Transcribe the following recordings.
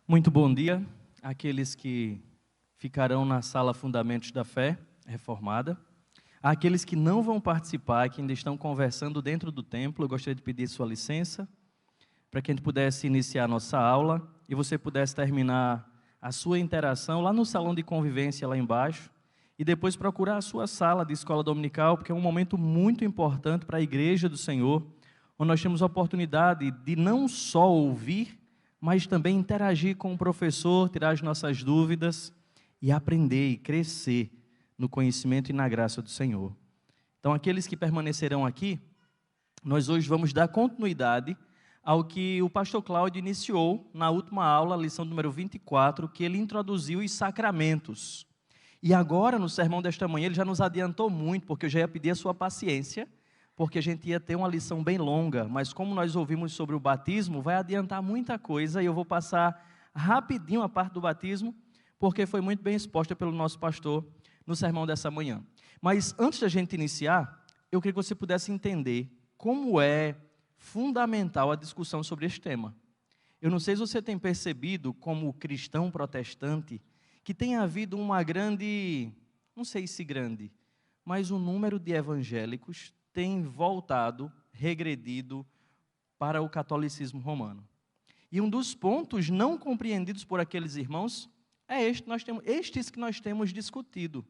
Muito bom dia àqueles que ficarão na sala Fundamentos da Fé Reformada, àqueles que não vão participar, que ainda estão conversando dentro do templo. Eu gostaria de pedir sua licença para que a gente pudesse iniciar a nossa aula e você pudesse terminar a sua interação lá no salão de convivência lá embaixo e depois procurar a sua sala de escola dominical, porque é um momento muito importante para a Igreja do Senhor, onde nós temos a oportunidade de não só ouvir, mas também interagir com o professor, tirar as nossas dúvidas e aprender e crescer no conhecimento e na graça do Senhor. Então, aqueles que permanecerão aqui, nós hoje vamos dar continuidade ao que o pastor Cláudio iniciou na última aula, lição número 24, que ele introduziu os sacramentos. E agora, no sermão desta manhã, ele já nos adiantou muito, porque eu já ia pedir a sua paciência, porque a gente ia ter uma lição bem longa, mas como nós ouvimos sobre o batismo, vai adiantar muita coisa, e eu vou passar rapidinho a parte do batismo, porque foi muito bem exposta pelo nosso pastor no sermão dessa manhã. Mas antes da gente iniciar, eu queria que você pudesse entender como é fundamental a discussão sobre este tema. Eu não sei se você tem percebido, como cristão protestante, que tem havido uma grande, não sei se grande, mas o número de evangélicos tem voltado, regredido para o catolicismo romano. E um dos pontos não compreendidos por aqueles irmãos é estes que nós temos discutido.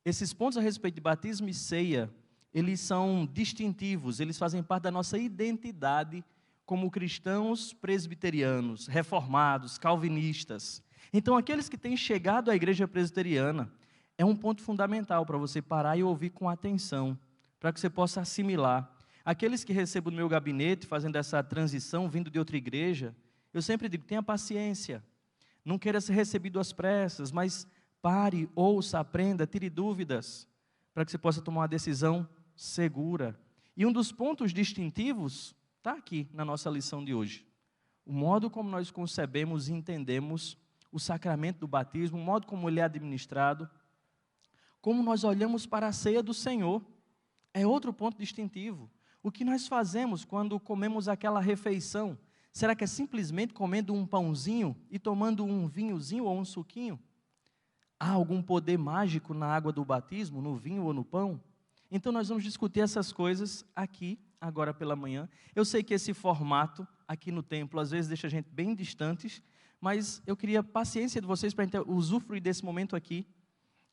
Esses pontos a respeito de batismo e ceia, eles são distintivos, eles fazem parte da nossa identidade como cristãos presbiterianos, reformados, calvinistas. Então, aqueles que têm chegado à igreja presbiteriana, é um ponto fundamental para você parar e ouvir com atenção, para que você possa assimilar. Aqueles que recebo no meu gabinete, fazendo essa transição, vindo de outra igreja, eu sempre digo, tenha paciência, não queira ser recebido às pressas, mas pare, ouça, aprenda, tire dúvidas, para que você possa tomar uma decisão segura. E um dos pontos distintivos está aqui na nossa lição de hoje. O modo como nós concebemos e entendemos o sacramento do batismo, o modo como ele é administrado, como nós olhamos para a ceia do Senhor, é outro ponto distintivo. O que nós fazemos quando comemos aquela refeição? Será que é simplesmente comendo um pãozinho e tomando um vinhozinho ou um suquinho? Há algum poder mágico na água do batismo, no vinho ou no pão? Então nós vamos discutir essas coisas aqui, agora pela manhã. Eu sei que esse formato aqui no templo às vezes deixa a gente bem distantes, mas eu queria a paciência de vocês para usufruir desse momento aqui,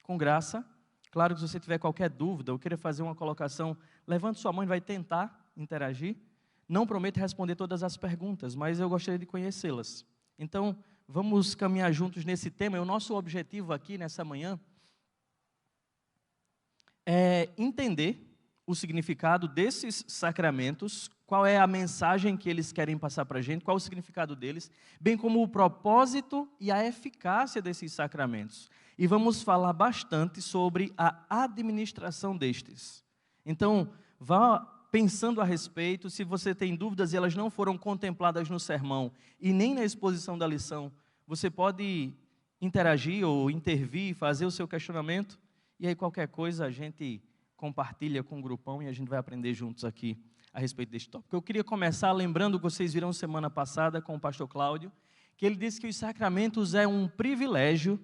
com graça. Claro que se você tiver qualquer dúvida, ou queira fazer uma colocação, levante sua mão e vai tentar interagir. Não prometo responder todas as perguntas, mas eu gostaria de conhecê-las. Então, vamos caminhar juntos nesse tema. E o nosso objetivo aqui nessa manhã é entender o significado desses sacramentos, qual é a mensagem que eles querem passar para a gente, qual o significado deles, bem como o propósito e a eficácia desses sacramentos. E vamos falar bastante sobre a administração destes. Então, vá pensando a respeito. Se você tem dúvidas e elas não foram contempladas no sermão e nem na exposição da lição, você pode interagir ou intervir, fazer o seu questionamento, e aí qualquer coisa a gente compartilha com o grupão e a gente vai aprender juntos aqui a respeito deste tópico. Eu queria começar lembrando que vocês viram semana passada com o pastor Cláudio, que ele disse que os sacramentos é um privilégio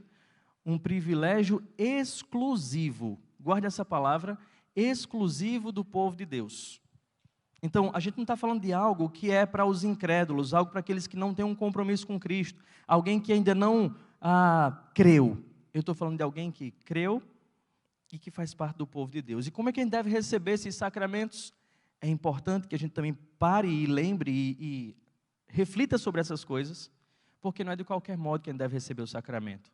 exclusivo, guarde essa palavra, exclusivo do povo de Deus. Então, a gente não está falando de algo que é para os incrédulos, algo para aqueles que não têm um compromisso com Cristo, alguém que ainda não creu. Eu estou falando de alguém que creu e que faz parte do povo de Deus. E como é que a gente deve receber esses sacramentos? É importante que a gente também pare e lembre e reflita sobre essas coisas, porque não é de qualquer modo que a gente deve receber o sacramento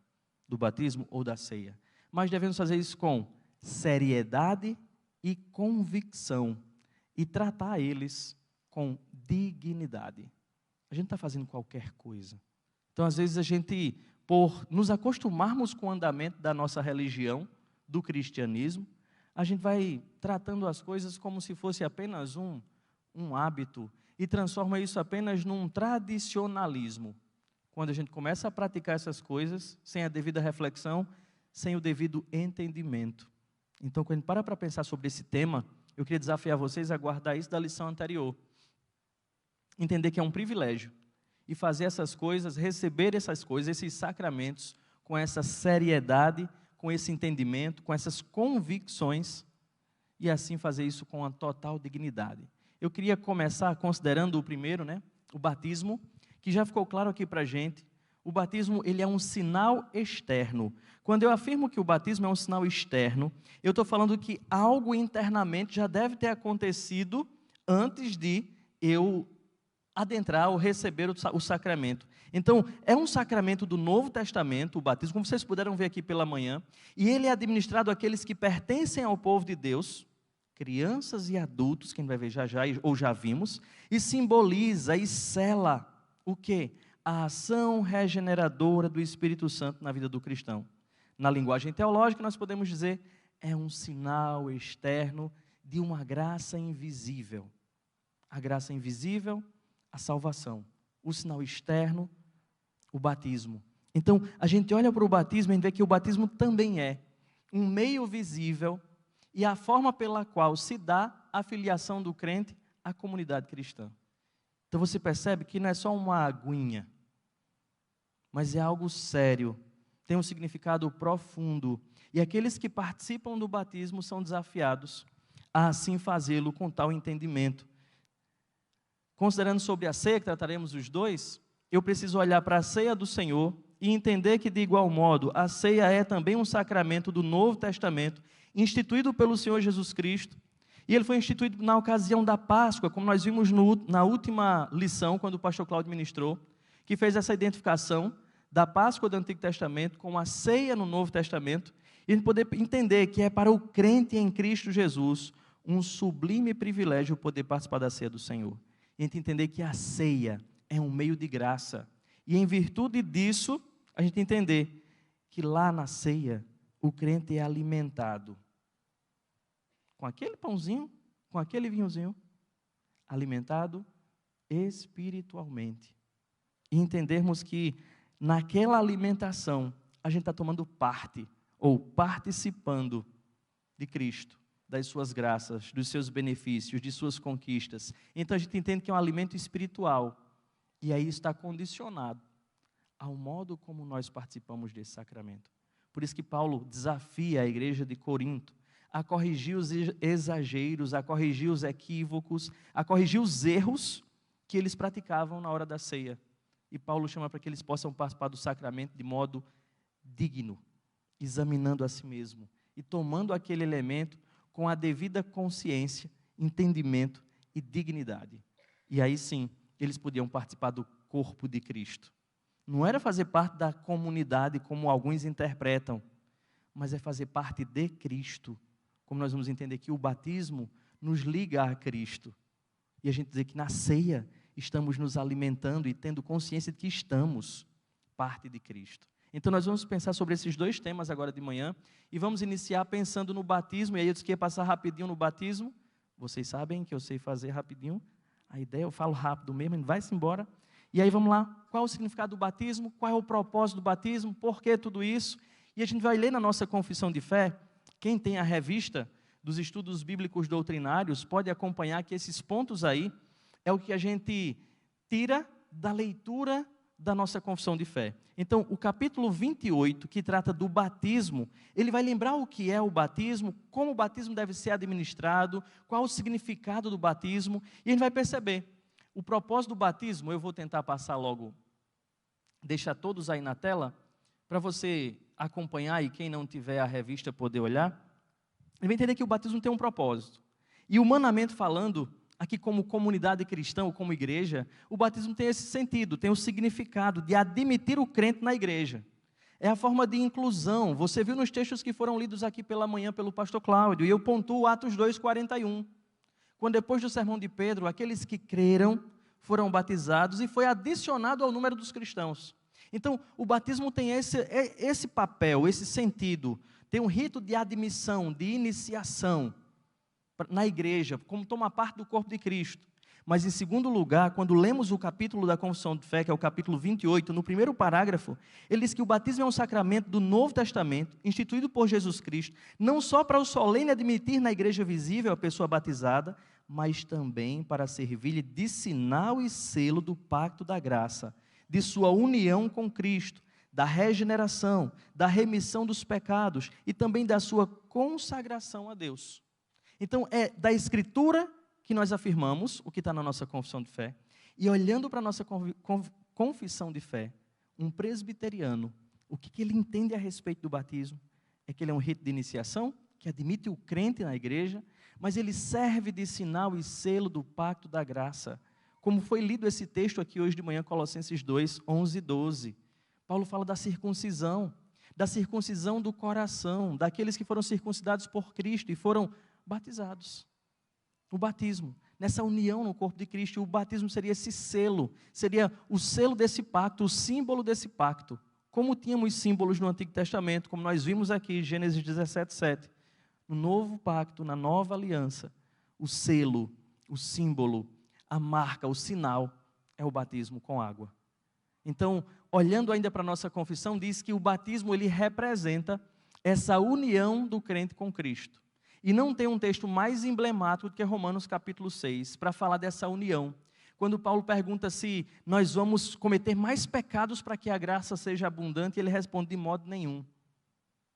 do batismo ou da ceia, mas devemos fazer isso com seriedade e convicção e tratar eles com dignidade. A gente está fazendo qualquer coisa. Então, às vezes, a gente, por nos acostumarmos com o andamento da nossa religião, do cristianismo, a gente vai tratando as coisas como se fosse apenas um hábito e transforma isso apenas num tradicionalismo. Quando a gente começa a praticar essas coisas, sem a devida reflexão, sem o devido entendimento. Então, quando a gente para pensar sobre esse tema, eu queria desafiar vocês a guardar isso da lição anterior. Entender que é um privilégio e fazer essas coisas, receber essas coisas, esses sacramentos, com essa seriedade, com esse entendimento, com essas convicções, e assim fazer isso com a total dignidade. Eu queria começar considerando o primeiro, o batismo, que já ficou claro aqui para a gente. O batismo, ele é um sinal externo. Quando eu afirmo que o batismo é um sinal externo, eu estou falando que algo internamente já deve ter acontecido antes de eu adentrar ou receber o sacramento. Então, é um sacramento do Novo Testamento, o batismo, como vocês puderam ver aqui pela manhã, e ele é administrado àqueles que pertencem ao povo de Deus, crianças e adultos, que a gente vai ver já, ou já vimos, e simboliza e sela o quê? A ação regeneradora do Espírito Santo na vida do cristão. Na linguagem teológica, nós podemos dizer, é um sinal externo de uma graça invisível. A graça invisível, a salvação. O sinal externo, o batismo. Então, a gente olha para o batismo e vê que o batismo também é um meio visível e a forma pela qual se dá a filiação do crente à comunidade cristã. Então, você percebe que não é só uma aguinha, mas é algo sério, tem um significado profundo. E aqueles que participam do batismo são desafiados a assim fazê-lo com tal entendimento. Considerando sobre a ceia, que trataremos os dois, eu preciso olhar para a ceia do Senhor e entender que, de igual modo, a ceia é também um sacramento do Novo Testamento, instituído pelo Senhor Jesus Cristo. E ele foi instituído na ocasião da Páscoa, como nós vimos na última lição, quando o pastor Cláudio ministrou, que fez essa identificação da Páscoa do Antigo Testamento com a ceia no Novo Testamento, e a gente poder entender que é para o crente em Cristo Jesus um sublime privilégio poder participar da ceia do Senhor. E a gente entender que a ceia é um meio de graça. E em virtude disso, a gente entender que lá na ceia, o crente é alimentado com aquele pãozinho, com aquele vinhozinho, alimentado espiritualmente. E entendermos que naquela alimentação, a gente está tomando parte, ou participando de Cristo, das suas graças, dos seus benefícios, de suas conquistas. Então a gente entende que é um alimento espiritual, e aí está condicionado ao modo como nós participamos desse sacramento. Por isso que Paulo desafia a igreja de Corinto a corrigir os exageros, a corrigir os equívocos, a corrigir os erros que eles praticavam na hora da ceia. E Paulo chama para que eles possam participar do sacramento de modo digno, examinando a si mesmo e tomando aquele elemento com a devida consciência, entendimento e dignidade. E aí sim, eles podiam participar do corpo de Cristo. Não era fazer parte da comunidade, como alguns interpretam, mas é fazer parte de Cristo. Como nós vamos entender que o batismo nos liga a Cristo. E a gente dizer que na ceia estamos nos alimentando e tendo consciência de que estamos parte de Cristo. Então nós vamos pensar sobre esses dois temas agora de manhã e vamos iniciar pensando no batismo. E aí eu disse que ia passar rapidinho no batismo. Vocês sabem que eu sei fazer rapidinho. A ideia, eu falo rápido mesmo, vai-se embora. E aí vamos lá, qual é o significado do batismo? Qual é o propósito do batismo? Por que tudo isso? E a gente vai ler na nossa confissão de fé. Quem tem a revista dos estudos bíblicos doutrinários pode acompanhar que esses pontos aí é o que a gente tira da leitura da nossa confissão de fé. Então, o capítulo 28, que trata do batismo, ele vai lembrar o que é o batismo, como o batismo deve ser administrado, qual o significado do batismo, e a gente vai perceber. O propósito do batismo, eu vou tentar passar logo, deixar todos aí na tela, para você acompanhar e quem não tiver a revista poder olhar. Ele vai entender que o batismo tem um propósito. E humanamente falando, aqui como comunidade cristã ou como igreja, o batismo tem esse sentido, tem o significado de admitir o crente na igreja. É a forma de inclusão. Você viu nos textos que foram lidos aqui pela manhã pelo pastor Cláudio, e eu pontuo Atos 2:41. Quando depois do sermão de Pedro, aqueles que creram foram batizados e foi adicionado ao número dos cristãos. Então, o batismo tem esse papel, esse sentido, tem um rito de admissão, de iniciação na igreja, como tomar parte do corpo de Cristo. Mas, em segundo lugar, quando lemos o capítulo da Confissão de Fé, que é o capítulo 28, no primeiro parágrafo, ele diz que o batismo é um sacramento do Novo Testamento, instituído por Jesus Cristo, não só para o solene admitir na igreja visível a pessoa batizada, mas também para servir-lhe de sinal e selo do pacto da graça, de sua união com Cristo, da regeneração, da remissão dos pecados e também da sua consagração a Deus. Então, é da Escritura que nós afirmamos o que está na nossa confissão de fé, e olhando para a nossa confissão de fé, um presbiteriano, o que ele entende a respeito do batismo é que ele é um rito de iniciação, que admite o crente na igreja, mas ele serve de sinal e selo do pacto da graça. Como foi lido esse texto aqui hoje de manhã, Colossenses 2, 11 e 12. Paulo fala da circuncisão do coração, daqueles que foram circuncidados por Cristo e foram batizados. O batismo, nessa união no corpo de Cristo, o batismo seria esse selo, seria o selo desse pacto, o símbolo desse pacto. Como tínhamos símbolos no Antigo Testamento, como nós vimos aqui, Gênesis 17, 7. No novo pacto, na nova aliança, o selo, o símbolo, a marca, o sinal, é o batismo com água. Então, olhando ainda para a nossa confissão, diz que o batismo ele representa essa união do crente com Cristo. E não tem um texto mais emblemático do que Romanos capítulo 6, para falar dessa união. Quando Paulo pergunta se nós vamos cometer mais pecados para que a graça seja abundante, ele responde de modo nenhum.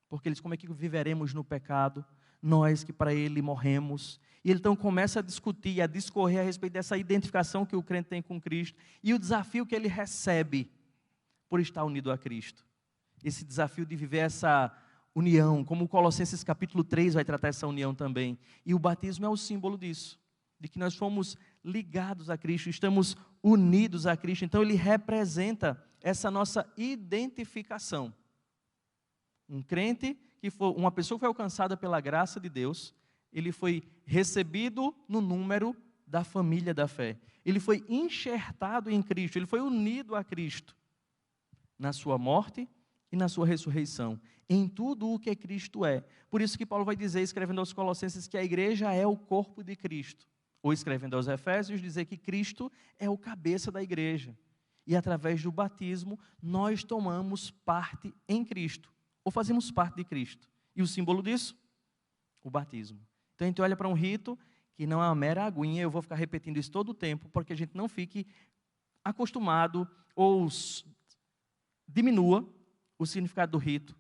Porque eles, como é que viveremos no pecado? Nós que para ele morremos. E ele então começa a discutir, a discorrer a respeito dessa identificação que o crente tem com Cristo e o desafio que ele recebe por estar unido a Cristo. Esse desafio de viver essa união, como o Colossenses capítulo 3 vai tratar essa união também. E o batismo é o símbolo disso, de que nós fomos ligados a Cristo, estamos unidos a Cristo. Então ele representa essa nossa identificação. Um crente uma pessoa que foi alcançada pela graça de Deus, ele foi recebido no número da família da fé. Ele foi enxertado em Cristo, ele foi unido a Cristo na sua morte e na sua ressurreição, em tudo o que Cristo é. Por isso que Paulo vai dizer, escrevendo aos Colossenses, que a igreja é o corpo de Cristo. Ou escrevendo aos Efésios, dizer que Cristo é o cabeça da igreja. E através do batismo, nós tomamos parte em Cristo. Ou fazemos parte de Cristo. E o símbolo disso? O batismo. Então a gente olha para um rito que não é uma mera aguinha, eu vou ficar repetindo isso todo o tempo, porque a gente não fique acostumado ou diminua o significado do rito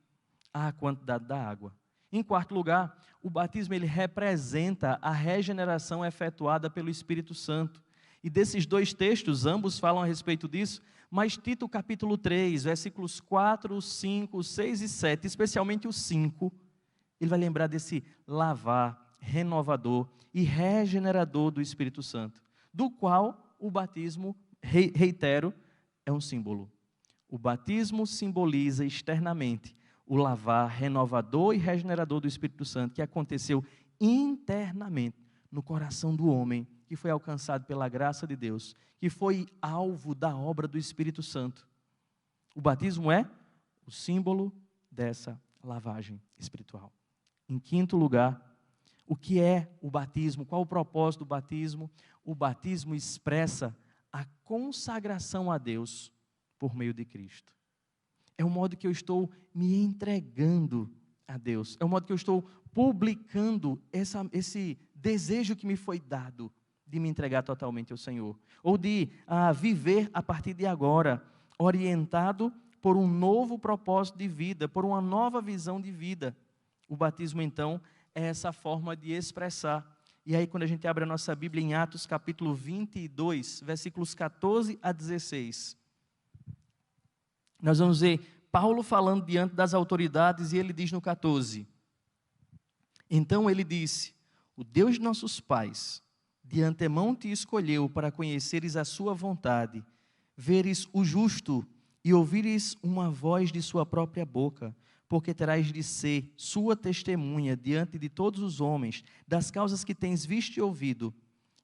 à quantidade da água. Em quarto lugar, o batismo ele representa a regeneração efetuada pelo Espírito Santo. E desses dois textos, ambos falam a respeito disso, mas Tito capítulo 3, versículos 4, 5, 6 e 7, especialmente o 5, ele vai lembrar desse lavar, renovador e regenerador do Espírito Santo, do qual o batismo, reitero, é um símbolo. O batismo simboliza externamente o lavar renovador e regenerador do Espírito Santo, que aconteceu internamente no coração do homem, que foi alcançado pela graça de Deus, que foi alvo da obra do Espírito Santo. O batismo é o símbolo dessa lavagem espiritual. Em quinto lugar, o que é o batismo? Qual o propósito do batismo? O batismo expressa a consagração a Deus por meio de Cristo. É o modo que eu estou me entregando a Deus. É o modo que eu estou publicando esse desejo que me foi dado de me entregar totalmente ao Senhor. Ou de viver a partir de agora, orientado por um novo propósito de vida, por uma nova visão de vida. O batismo, então, é essa forma de expressar. E aí, quando a gente abre a nossa Bíblia em Atos, capítulo 22, versículos 14 a 16, nós vamos ver Paulo falando diante das autoridades, e ele diz no 14, então ele disse, o Deus de nossos pais, de antemão te escolheu para conheceres a sua vontade, veres o justo e ouvires uma voz de sua própria boca, porque terás de ser sua testemunha diante de todos os homens, das causas que tens visto e ouvido.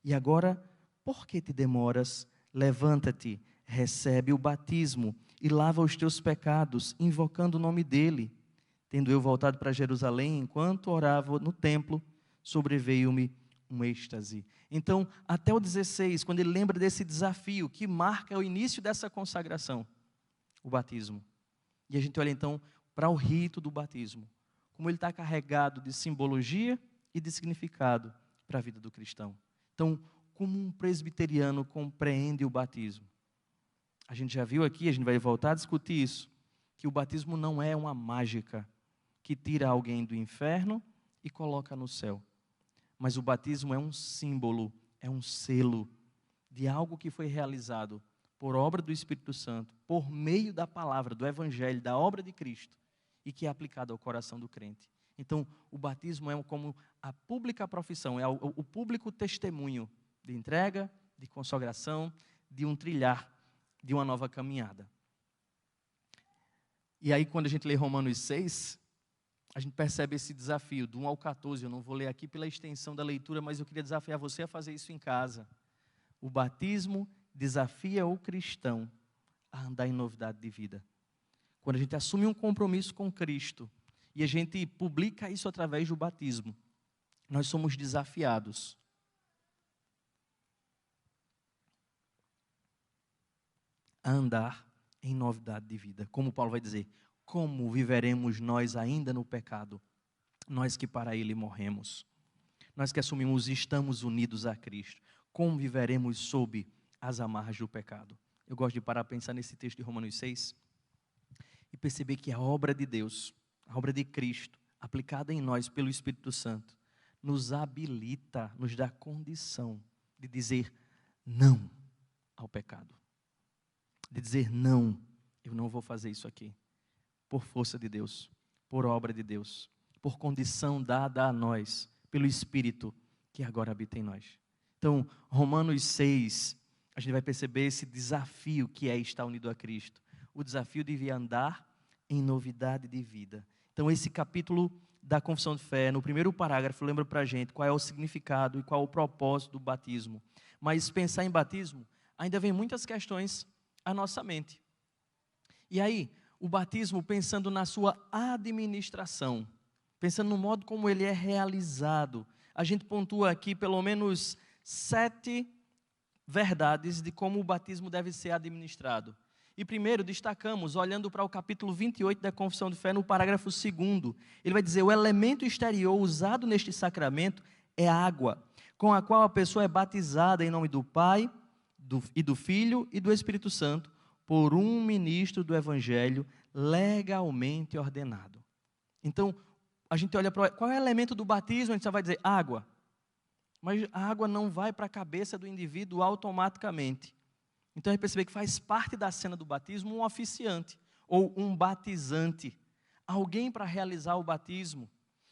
E agora, por que te demoras? Levanta-te, recebe o batismo e lava os teus pecados, invocando o nome dele. Tendo eu voltado para Jerusalém, enquanto orava no templo, sobreveio-me um êxtase. Então, até o 16, quando ele lembra desse desafio que marca o início dessa consagração, o batismo. E a gente olha então para o rito do batismo, como ele está carregado de simbologia e de significado para a vida do cristão. Então, como um presbiteriano compreende o batismo? A gente já viu aqui, a gente vai voltar a discutir isso, que o batismo não é uma mágica que tira alguém do inferno e coloca no céu. Mas o batismo é um símbolo, é um selo de algo que foi realizado por obra do Espírito Santo, por meio da palavra, do Evangelho, da obra de Cristo, e que é aplicado ao coração do crente. Então, o batismo é como a pública profissão, é o público testemunho de entrega, de consagração, de um trilhar, de uma nova caminhada. E aí, quando a gente lê Romanos 6, a gente percebe esse desafio, do 1 ao 14. Eu não vou ler aqui pela extensão da leitura, mas eu queria desafiar você a fazer isso em casa. O batismo desafia o cristão a andar em novidade de vida. Quando a gente assume um compromisso com Cristo e a gente publica isso através do batismo, nós somos desafiados a andar em novidade de vida. Como Paulo vai dizer, como viveremos nós ainda no pecado? Nós que para ele morremos. Nós que assumimos estamos unidos a Cristo. Como viveremos sob as amarras do pecado? Eu gosto de parar a pensar nesse texto de Romanos 6 e perceber que a obra de Deus, a obra de Cristo, aplicada em nós pelo Espírito Santo, nos habilita, nos dá condição de dizer não ao pecado. De dizer não, eu não vou fazer isso aqui. Por força de Deus, por obra de Deus, por condição dada a nós, pelo Espírito que agora habita em nós. Então, Romanos 6, a gente vai perceber esse desafio que é estar unido a Cristo. O desafio de andar em novidade de vida. Então, esse capítulo da confissão de fé, no primeiro parágrafo, lembra para a gente qual é o significado e qual é o propósito do batismo. Mas pensar em batismo, ainda vem muitas questões à nossa mente. E aí, o batismo pensando na sua administração, pensando no modo como ele é realizado, a gente pontua aqui pelo menos 7 verdades de como o batismo deve ser administrado. E primeiro destacamos, olhando para o capítulo 28 da Confissão de Fé, no parágrafo 2º, ele vai dizer, o elemento exterior usado neste sacramento é a água, com a qual a pessoa é batizada em nome do Pai, do Filho e do Espírito Santo, por um ministro do Evangelho legalmente ordenado. Então, a gente olha para qual é o elemento do batismo, a gente só vai dizer água. Mas a água não vai para a cabeça do indivíduo automaticamente. Então, a gente percebe que faz parte da cena do batismo um oficiante, ou um batizante, alguém para realizar o batismo.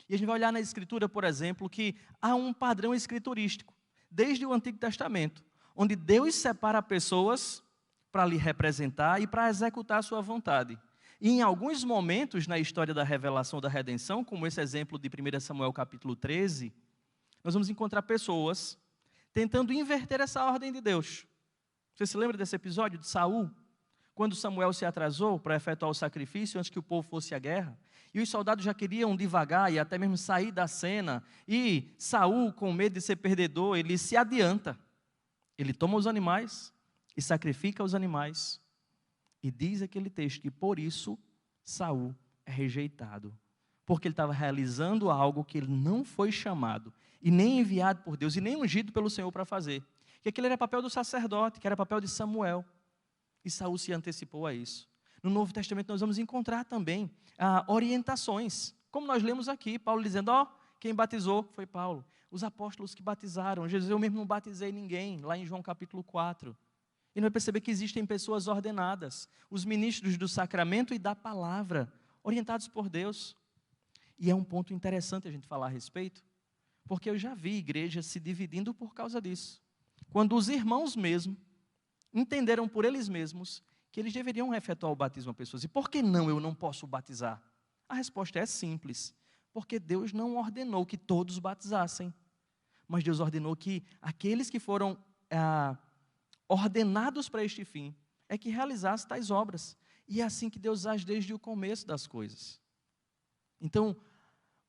E a gente vai olhar na Escritura, por exemplo, que há um padrão escriturístico, desde o Antigo Testamento, onde Deus separa pessoas para lhe representar e para executar a sua vontade. E em alguns momentos na história da revelação da redenção, como esse exemplo de 1 Samuel capítulo 13, nós vamos encontrar pessoas tentando inverter essa ordem de Deus. Você se lembra desse episódio de Saul? Quando Samuel se atrasou para efetuar o sacrifício antes que o povo fosse à guerra, e os soldados já queriam devagar e até mesmo sair da cena, e Saul, com medo de ser perdedor, ele se adianta. Ele toma os animais e sacrifica os animais. E diz aquele texto que por isso Saul é rejeitado. Porque ele estava realizando algo que ele não foi chamado, e nem enviado por Deus, e nem ungido pelo Senhor para fazer. Que aquele era papel do sacerdote, que era papel de Samuel. E Saul se antecipou a isso. No Novo Testamento nós vamos encontrar também orientações. Como nós lemos aqui, Paulo dizendo, quem batizou foi Paulo. Os apóstolos que batizaram. Jesus, eu mesmo não batizei ninguém, lá em João capítulo 4. E nós vamos perceber que existem pessoas ordenadas, os ministros do sacramento e da palavra, orientados por Deus. E é um ponto interessante a gente falar a respeito, porque eu já vi igrejas se dividindo por causa disso. Quando os irmãos mesmo entenderam por eles mesmos que eles deveriam efetuar o batismo a pessoas. E por que não eu não posso batizar? A resposta é simples. Porque Deus não ordenou que todos batizassem. Mas Deus ordenou que aqueles que foram ordenados para este fim é que realizassem tais obras. E é assim que Deus age desde o começo das coisas. Então,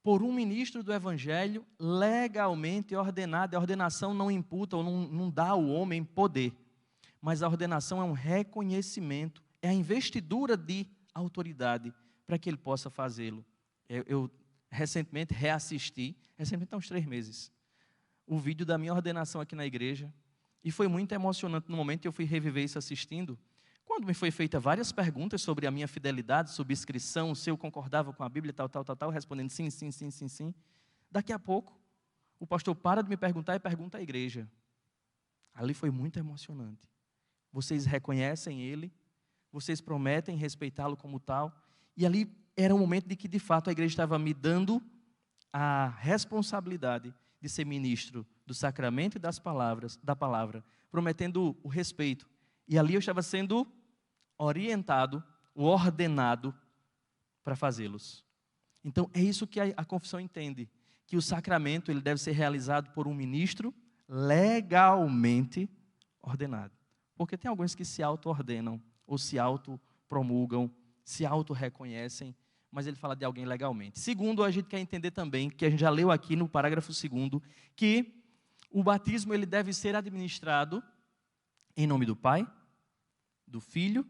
por um ministro do Evangelho legalmente ordenado, a ordenação não imputa ou não dá ao homem poder, mas a ordenação é um reconhecimento, é a investidura de autoridade para que ele possa fazê-lo. Eu recentemente reassisti, há uns 3 meses, o vídeo da minha ordenação aqui na igreja. E foi muito emocionante no momento que eu fui reviver isso assistindo. Quando me foi feita várias perguntas sobre a minha fidelidade, sobre inscrição, se eu concordava com a Bíblia, tal, respondendo sim, sim, sim, sim, sim. Daqui a pouco, o pastor para de me perguntar e pergunta à igreja. Ali foi muito emocionante. Vocês reconhecem ele, vocês prometem respeitá-lo como tal. E ali era um momento de que, de fato, a igreja estava me dando a responsabilidade de ser ministro do sacramento e da palavra, prometendo o respeito. E ali eu estava sendo orientado, ordenado para fazê-los. Então, é isso que a confissão entende, que o sacramento ele deve ser realizado por um ministro legalmente ordenado. Porque tem alguns que se auto-ordenam, ou se auto-promulgam, se auto-reconhecem, mas ele fala de alguém legalmente. Segundo, a gente quer entender também, que a gente já leu aqui no parágrafo 2º, que o batismo ele deve ser administrado em nome do Pai, do Filho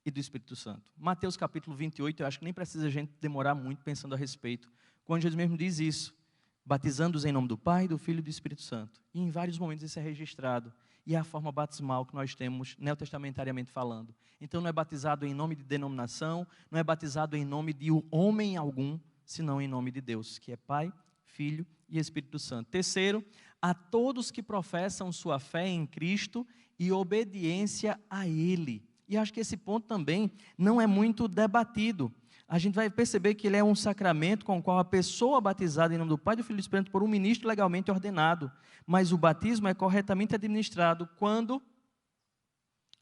e do Espírito Santo. Mateus capítulo 28, eu acho que nem precisa a gente demorar muito pensando a respeito, quando Jesus mesmo diz isso, batizando-os em nome do Pai, do Filho e do Espírito Santo. E em vários momentos isso é registrado. E é a forma batismal que nós temos, neotestamentariamente falando. Então não é batizado em nome de denominação, não é batizado em nome de homem algum, senão em nome de Deus, que é Pai, Filho e Espírito Santo. Terceiro, a todos que professam sua fé em Cristo e obediência a Ele. E acho que esse ponto também não é muito debatido. A gente vai perceber que ele é um sacramento com o qual a pessoa batizada em nome do Pai, do Filho e do Espírito por um ministro legalmente ordenado. Mas o batismo é corretamente administrado quando,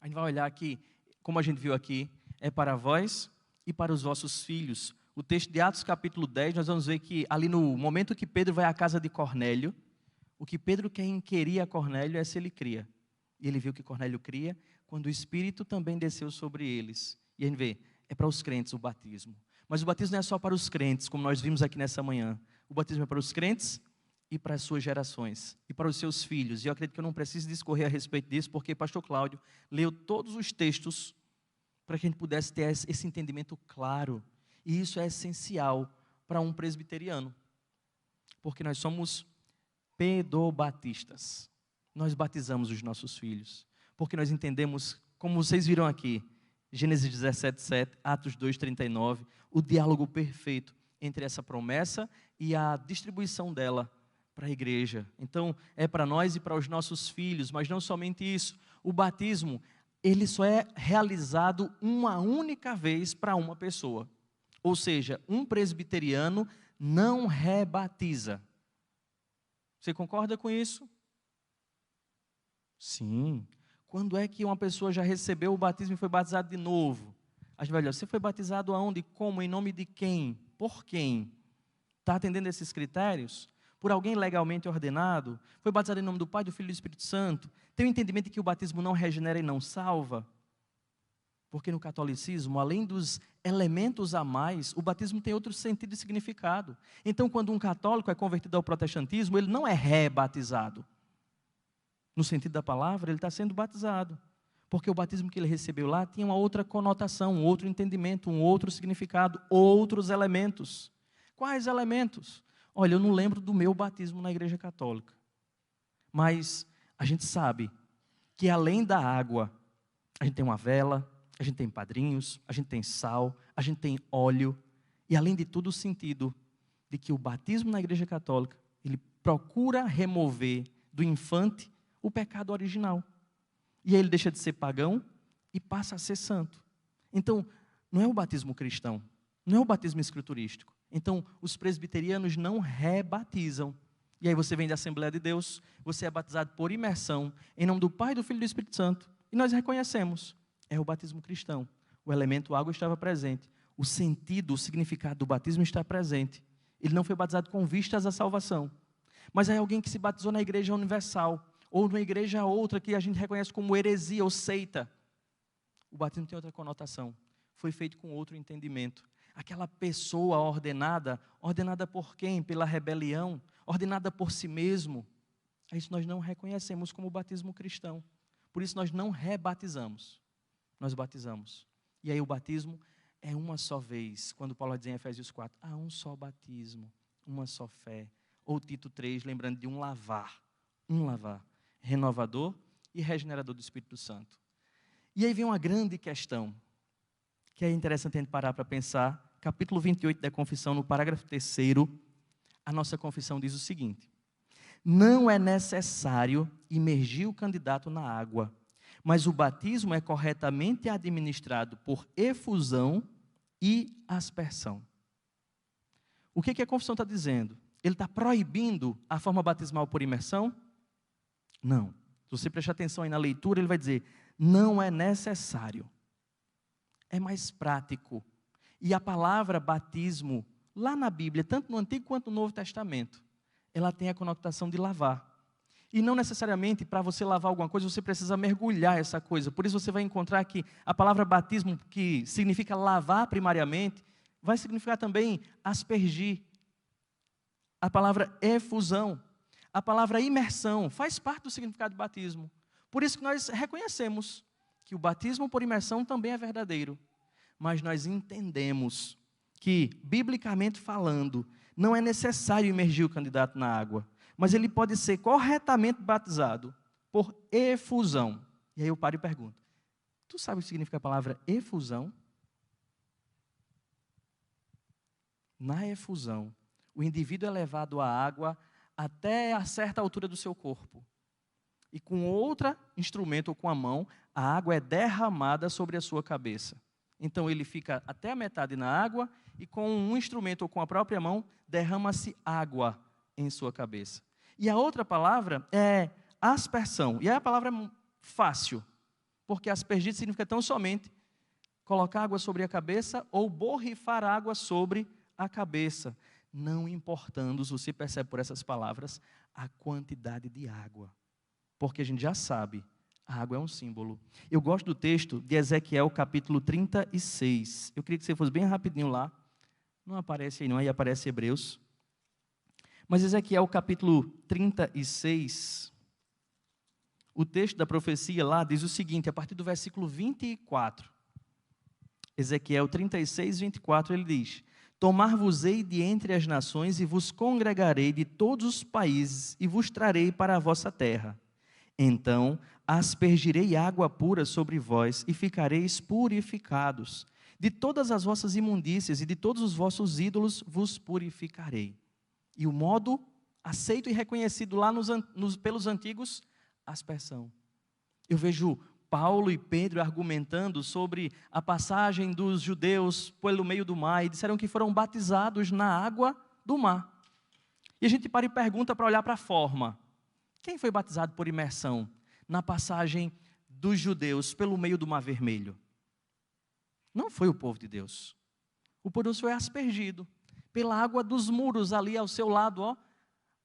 a gente vai olhar aqui, como a gente viu aqui, é para vós e para os vossos filhos. O texto de Atos capítulo 10, nós vamos ver que ali no momento que Pedro vai à casa de Cornélio, o que Pedro quer inquirir a Cornélio é se ele cria. E ele viu que Cornélio cria quando o Espírito também desceu sobre eles. E a gente vê, é para os crentes o batismo. Mas o batismo não é só para os crentes, como nós vimos aqui nessa manhã. O batismo é para os crentes e para as suas gerações, e para os seus filhos. E eu acredito que eu não preciso discorrer a respeito disso, porque pastor Cláudio leu todos os textos para que a gente pudesse ter esse entendimento claro. E isso é essencial para um presbiteriano, porque nós somos pedobatistas. Nós batizamos os nossos filhos, porque nós entendemos, como vocês viram aqui, Gênesis 17:7, Atos 2:39, o diálogo perfeito entre essa promessa e a distribuição dela para a igreja. Então, é para nós e para os nossos filhos, mas não somente isso. O batismo, ele só é realizado uma única vez para uma pessoa. Ou seja, um presbiteriano não rebatiza. Você concorda com isso? Sim. Quando é que uma pessoa já recebeu o batismo e foi batizado de novo? A gente vai olhar, você foi batizado aonde? Como? Em nome de quem? Por quem? Está atendendo esses critérios? Por alguém legalmente ordenado? Foi batizado em nome do Pai, do Filho e do Espírito Santo? Tem o entendimento de que o batismo não regenera e não salva? Porque no catolicismo, além dos elementos a mais, o batismo tem outro sentido e significado. Então, quando um católico é convertido ao protestantismo, ele não é rebatizado. No sentido da palavra, ele está sendo batizado. Porque o batismo que ele recebeu lá tinha uma outra conotação, um outro entendimento, um outro significado, outros elementos. Quais elementos? Olha, eu não lembro do meu batismo na Igreja Católica. Mas a gente sabe que além da água, a gente tem uma vela, a gente tem padrinhos, a gente tem sal, a gente tem óleo. E além de tudo, o sentido de que o batismo na Igreja Católica, ele procura remover do infante o pecado original. E aí ele deixa de ser pagão e passa a ser santo. Então, não é o batismo cristão, não é o batismo escriturístico. Então, os presbiterianos não rebatizam. E aí você vem da Assembleia de Deus, você é batizado por imersão, em nome do Pai, do Filho e do Espírito Santo. E nós reconhecemos, é o batismo cristão. O elemento água estava presente. O sentido, o significado do batismo está presente. Ele não foi batizado com vistas à salvação. Mas é alguém que se batizou na Igreja Universal, ou numa igreja outra que a gente reconhece como heresia ou seita. O batismo tem outra conotação. Foi feito com outro entendimento. Aquela pessoa ordenada por quem? Pela rebelião, ordenada por si mesmo. Isso nós não reconhecemos como batismo cristão. Por isso nós não rebatizamos. Nós batizamos. E aí o batismo é uma só vez. Quando Paulo diz em Efésios 4, há um só batismo, uma só fé. Ou Tito 3, lembrando de um lavar. Um lavar renovador e regenerador do Espírito Santo. E aí vem uma grande questão, que é interessante a gente parar para pensar. Capítulo 28 da Confissão, no parágrafo 3º, a nossa confissão diz o seguinte: não é necessário imergir o candidato na água, mas o batismo é corretamente administrado por efusão e aspersão. O que a confissão está dizendo? Ele está proibindo a forma batismal por imersão? Não. Se você prestar atenção aí na leitura, ele vai dizer, não é necessário. É mais prático. E a palavra batismo, lá na Bíblia, tanto no Antigo quanto no Novo Testamento, ela tem a conotação de lavar. E não necessariamente para você lavar alguma coisa, você precisa mergulhar essa coisa. Por isso você vai encontrar que a palavra batismo, que significa lavar primariamente, vai significar também aspergir. A palavra efusão, a palavra imersão, faz parte do significado de batismo. Por isso que nós reconhecemos que o batismo por imersão também é verdadeiro. Mas nós entendemos que, biblicamente falando, não é necessário imergir o candidato na água, mas ele pode ser corretamente batizado por efusão. E aí eu paro e pergunto, tu sabe o que significa a palavra efusão? Na efusão, o indivíduo é levado à água até a certa altura do seu corpo. E com outro instrumento ou com a mão, a água é derramada sobre a sua cabeça. Então ele fica até a metade na água e com um instrumento ou com a própria mão, derrama-se água em sua cabeça. E a outra palavra é aspersão. E a palavra é fácil, porque aspergir significa tão somente colocar água sobre a cabeça ou borrifar água sobre a cabeça. Não importando, você percebe por essas palavras, a quantidade de água. Porque a gente já sabe, a água é um símbolo. Eu gosto do texto de Ezequiel, capítulo 36. Eu queria que você fosse bem rapidinho lá. Não aparece aí não, aí aparece Hebreus. Mas Ezequiel, capítulo 36, o texto da profecia lá diz o seguinte, a partir do versículo 24. Ezequiel 36, 24, ele diz: tomar-vos-ei de entre as nações e vos congregarei de todos os países e vos trarei para a vossa terra. Então aspergirei água pura sobre vós e ficareis purificados. De todas as vossas imundícias e de todos os vossos ídolos vos purificarei. E o modo aceito e reconhecido lá pelos antigos, aspersão. Eu vejo Paulo e Pedro argumentando sobre a passagem dos judeus pelo meio do mar e disseram que foram batizados na água do mar. E a gente para e pergunta para olhar para a forma. Quem foi batizado por imersão na passagem dos judeus pelo meio do Mar Vermelho? Não foi o povo de Deus. O povo de Deus foi aspergido pela água dos muros ali ao seu lado, ó.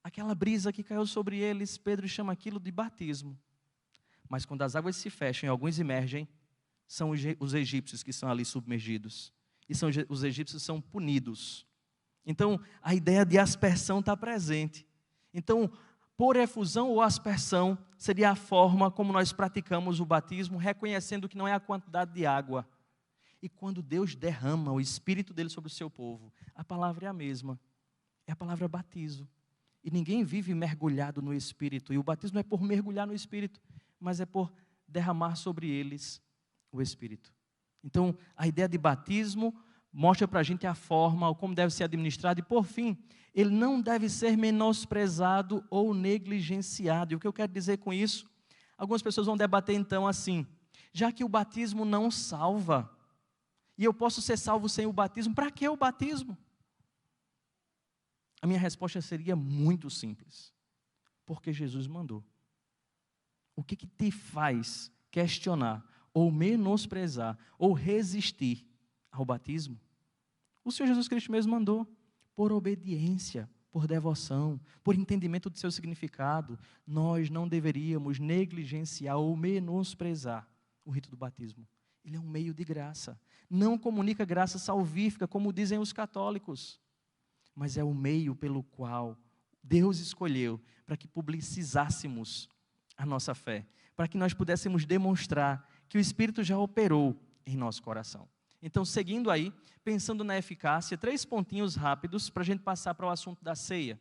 Aquela brisa que caiu sobre eles, Pedro chama aquilo de batismo. Mas quando as águas se fecham e alguns emergem, são os egípcios que são ali submergidos. E os egípcios são punidos. Então, a ideia de aspersão está presente. Então, por efusão ou aspersão, seria a forma como nós praticamos o batismo, reconhecendo que não é a quantidade de água. E quando Deus derrama o Espírito dele sobre o seu povo, a palavra é a mesma. É a palavra batismo. E ninguém vive mergulhado no Espírito. E o batismo não é por mergulhar no Espírito, mas é por derramar sobre eles o Espírito. Então, a ideia de batismo mostra para a gente a forma, como deve ser administrado. E, por fim, ele não deve ser menosprezado ou negligenciado. E o que eu quero dizer com isso? Algumas pessoas vão debater, então, assim, já que o batismo não salva, e eu posso ser salvo sem o batismo, para que o batismo? A minha resposta seria muito simples. Porque Jesus mandou. O que te faz questionar, ou menosprezar, ou resistir ao batismo? O Senhor Jesus Cristo mesmo mandou. Por obediência, por devoção, por entendimento do seu significado, nós não deveríamos negligenciar ou menosprezar o rito do batismo. Ele é um meio de graça. Não comunica graça salvífica, como dizem os católicos, mas é o meio pelo qual Deus escolheu para que publicizássemos a nossa fé, para que nós pudéssemos demonstrar que o Espírito já operou em nosso coração. Então, seguindo aí, pensando na eficácia, 3 pontinhos rápidos para a gente passar para o assunto da ceia.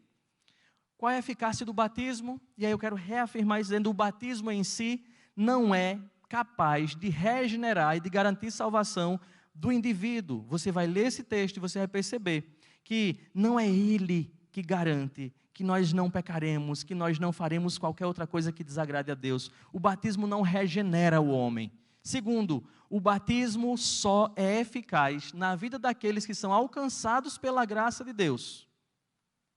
Qual é a eficácia do batismo? E aí eu quero reafirmar dizendo que o batismo em si não é capaz de regenerar e de garantir salvação do indivíduo. Você vai ler esse texto e você vai perceber que não é ele que garante que nós não pecaremos, que nós não faremos qualquer outra coisa que desagrade a Deus. O batismo não regenera o homem. Segundo, o batismo só é eficaz na vida daqueles que são alcançados pela graça de Deus.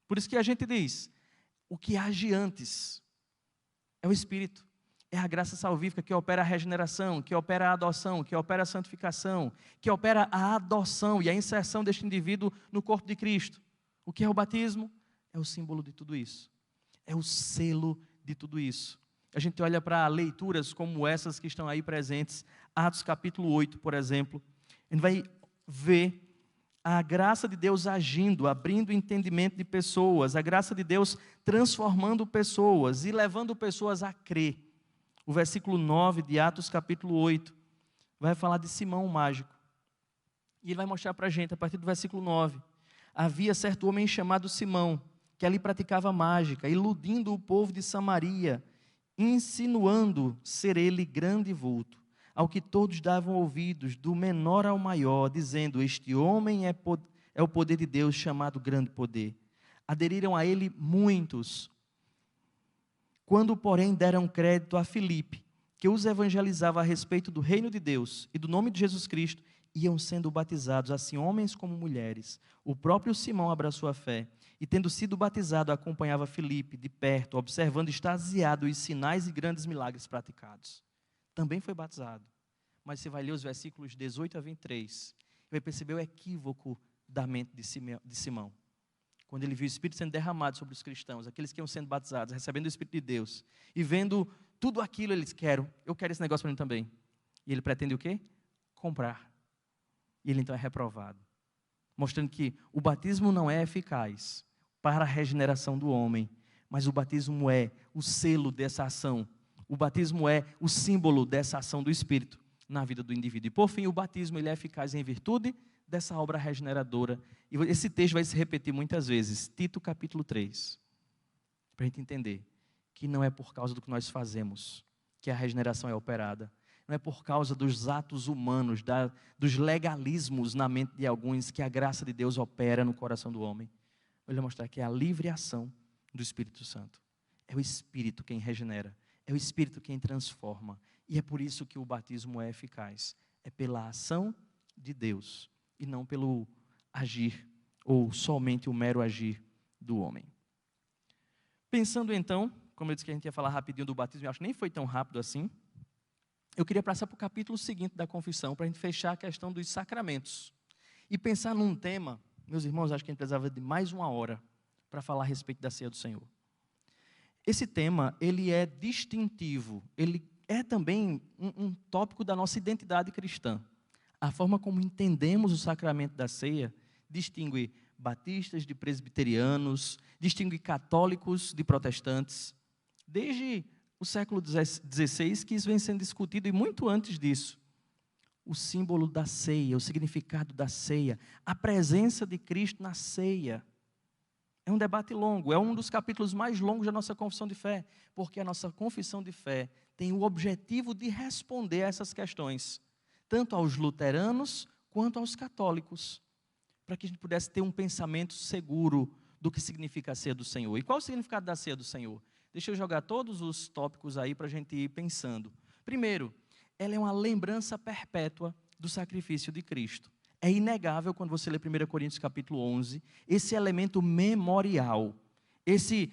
Por isso que a gente diz, o que age antes é o Espírito. É a graça salvífica que opera a regeneração, que opera a adoção, que opera a santificação, que opera a adoção e a inserção deste indivíduo no corpo de Cristo. O que é o batismo? É o símbolo de tudo isso. É o selo de tudo isso. A gente olha para leituras como essas que estão aí presentes, Atos capítulo 8, por exemplo, a gente vai ver a graça de Deus agindo, abrindo o entendimento de pessoas, a graça de Deus transformando pessoas e levando pessoas a crer. O versículo 9 de Atos capítulo 8 vai falar de Simão o mágico. E ele vai mostrar para a gente, a partir do versículo 9, havia certo homem chamado Simão, que ali praticava mágica, iludindo o povo de Samaria, insinuando ser ele grande vulto, ao que todos davam ouvidos, do menor ao maior, dizendo, este homem é o poder de Deus, chamado grande poder. Aderiram a ele muitos. Quando, porém, deram crédito a Filipe, que os evangelizava a respeito do reino de Deus e do nome de Jesus Cristo, iam sendo batizados, assim homens como mulheres. O próprio Simão abraçou a fé, e tendo sido batizado, acompanhava Filipe de perto, observando extasiado os sinais e grandes milagres praticados. Também foi batizado. Mas você vai ler os versículos 18 a 23, e vai perceber o equívoco da mente de Simão. Quando ele viu o Espírito sendo derramado sobre os cristãos, aqueles que iam sendo batizados, recebendo o Espírito de Deus, e vendo tudo aquilo, ele disse, eu quero esse negócio para mim também. E ele pretende o quê? Comprar. E ele então é reprovado. Mostrando que o batismo não é eficaz para a regeneração do homem, mas o batismo é o selo dessa ação. O batismo é o símbolo dessa ação do Espírito na vida do indivíduo. E por fim, o batismo ele é eficaz em virtude dessa obra regeneradora. E esse texto vai se repetir muitas vezes. Tito capítulo 3. Para a gente entender que não é por causa do que nós fazemos que a regeneração é operada. Não é por causa dos atos humanos, dos legalismos na mente de alguns que a graça de Deus opera no coração do homem. Eu vou mostrar que é a livre ação do Espírito Santo. É o Espírito quem regenera. É o Espírito quem transforma. E é por isso que o batismo é eficaz. É pela ação de Deus e não pelo agir ou somente o mero agir do homem. Pensando então, como eu disse que a gente ia falar rapidinho do batismo, eu acho que nem foi tão rápido assim. Eu queria passar para o capítulo seguinte da confissão, para a gente fechar a questão dos sacramentos. E pensar num tema, meus irmãos, acho que a gente precisava de mais uma hora para falar a respeito da ceia do Senhor. Esse tema, ele é distintivo, ele é também um tópico da nossa identidade cristã. A forma como entendemos o sacramento da ceia distingue batistas de presbiterianos, distingue católicos de protestantes. Desde o século XVI, que isso vem sendo discutido, e muito antes disso. O símbolo da ceia, o significado da ceia, a presença de Cristo na ceia. É um debate longo, é um dos capítulos mais longos da nossa confissão de fé, porque a nossa confissão de fé tem o objetivo de responder a essas questões, tanto aos luteranos quanto aos católicos, para que a gente pudesse ter um pensamento seguro do que significa a ceia do Senhor. E qual o significado da ceia do Senhor? Deixa eu jogar todos os tópicos aí para a gente ir pensando. Primeiro, ela é uma lembrança perpétua do sacrifício de Cristo. É inegável quando você lê 1 Coríntios capítulo 11, esse elemento memorial, esse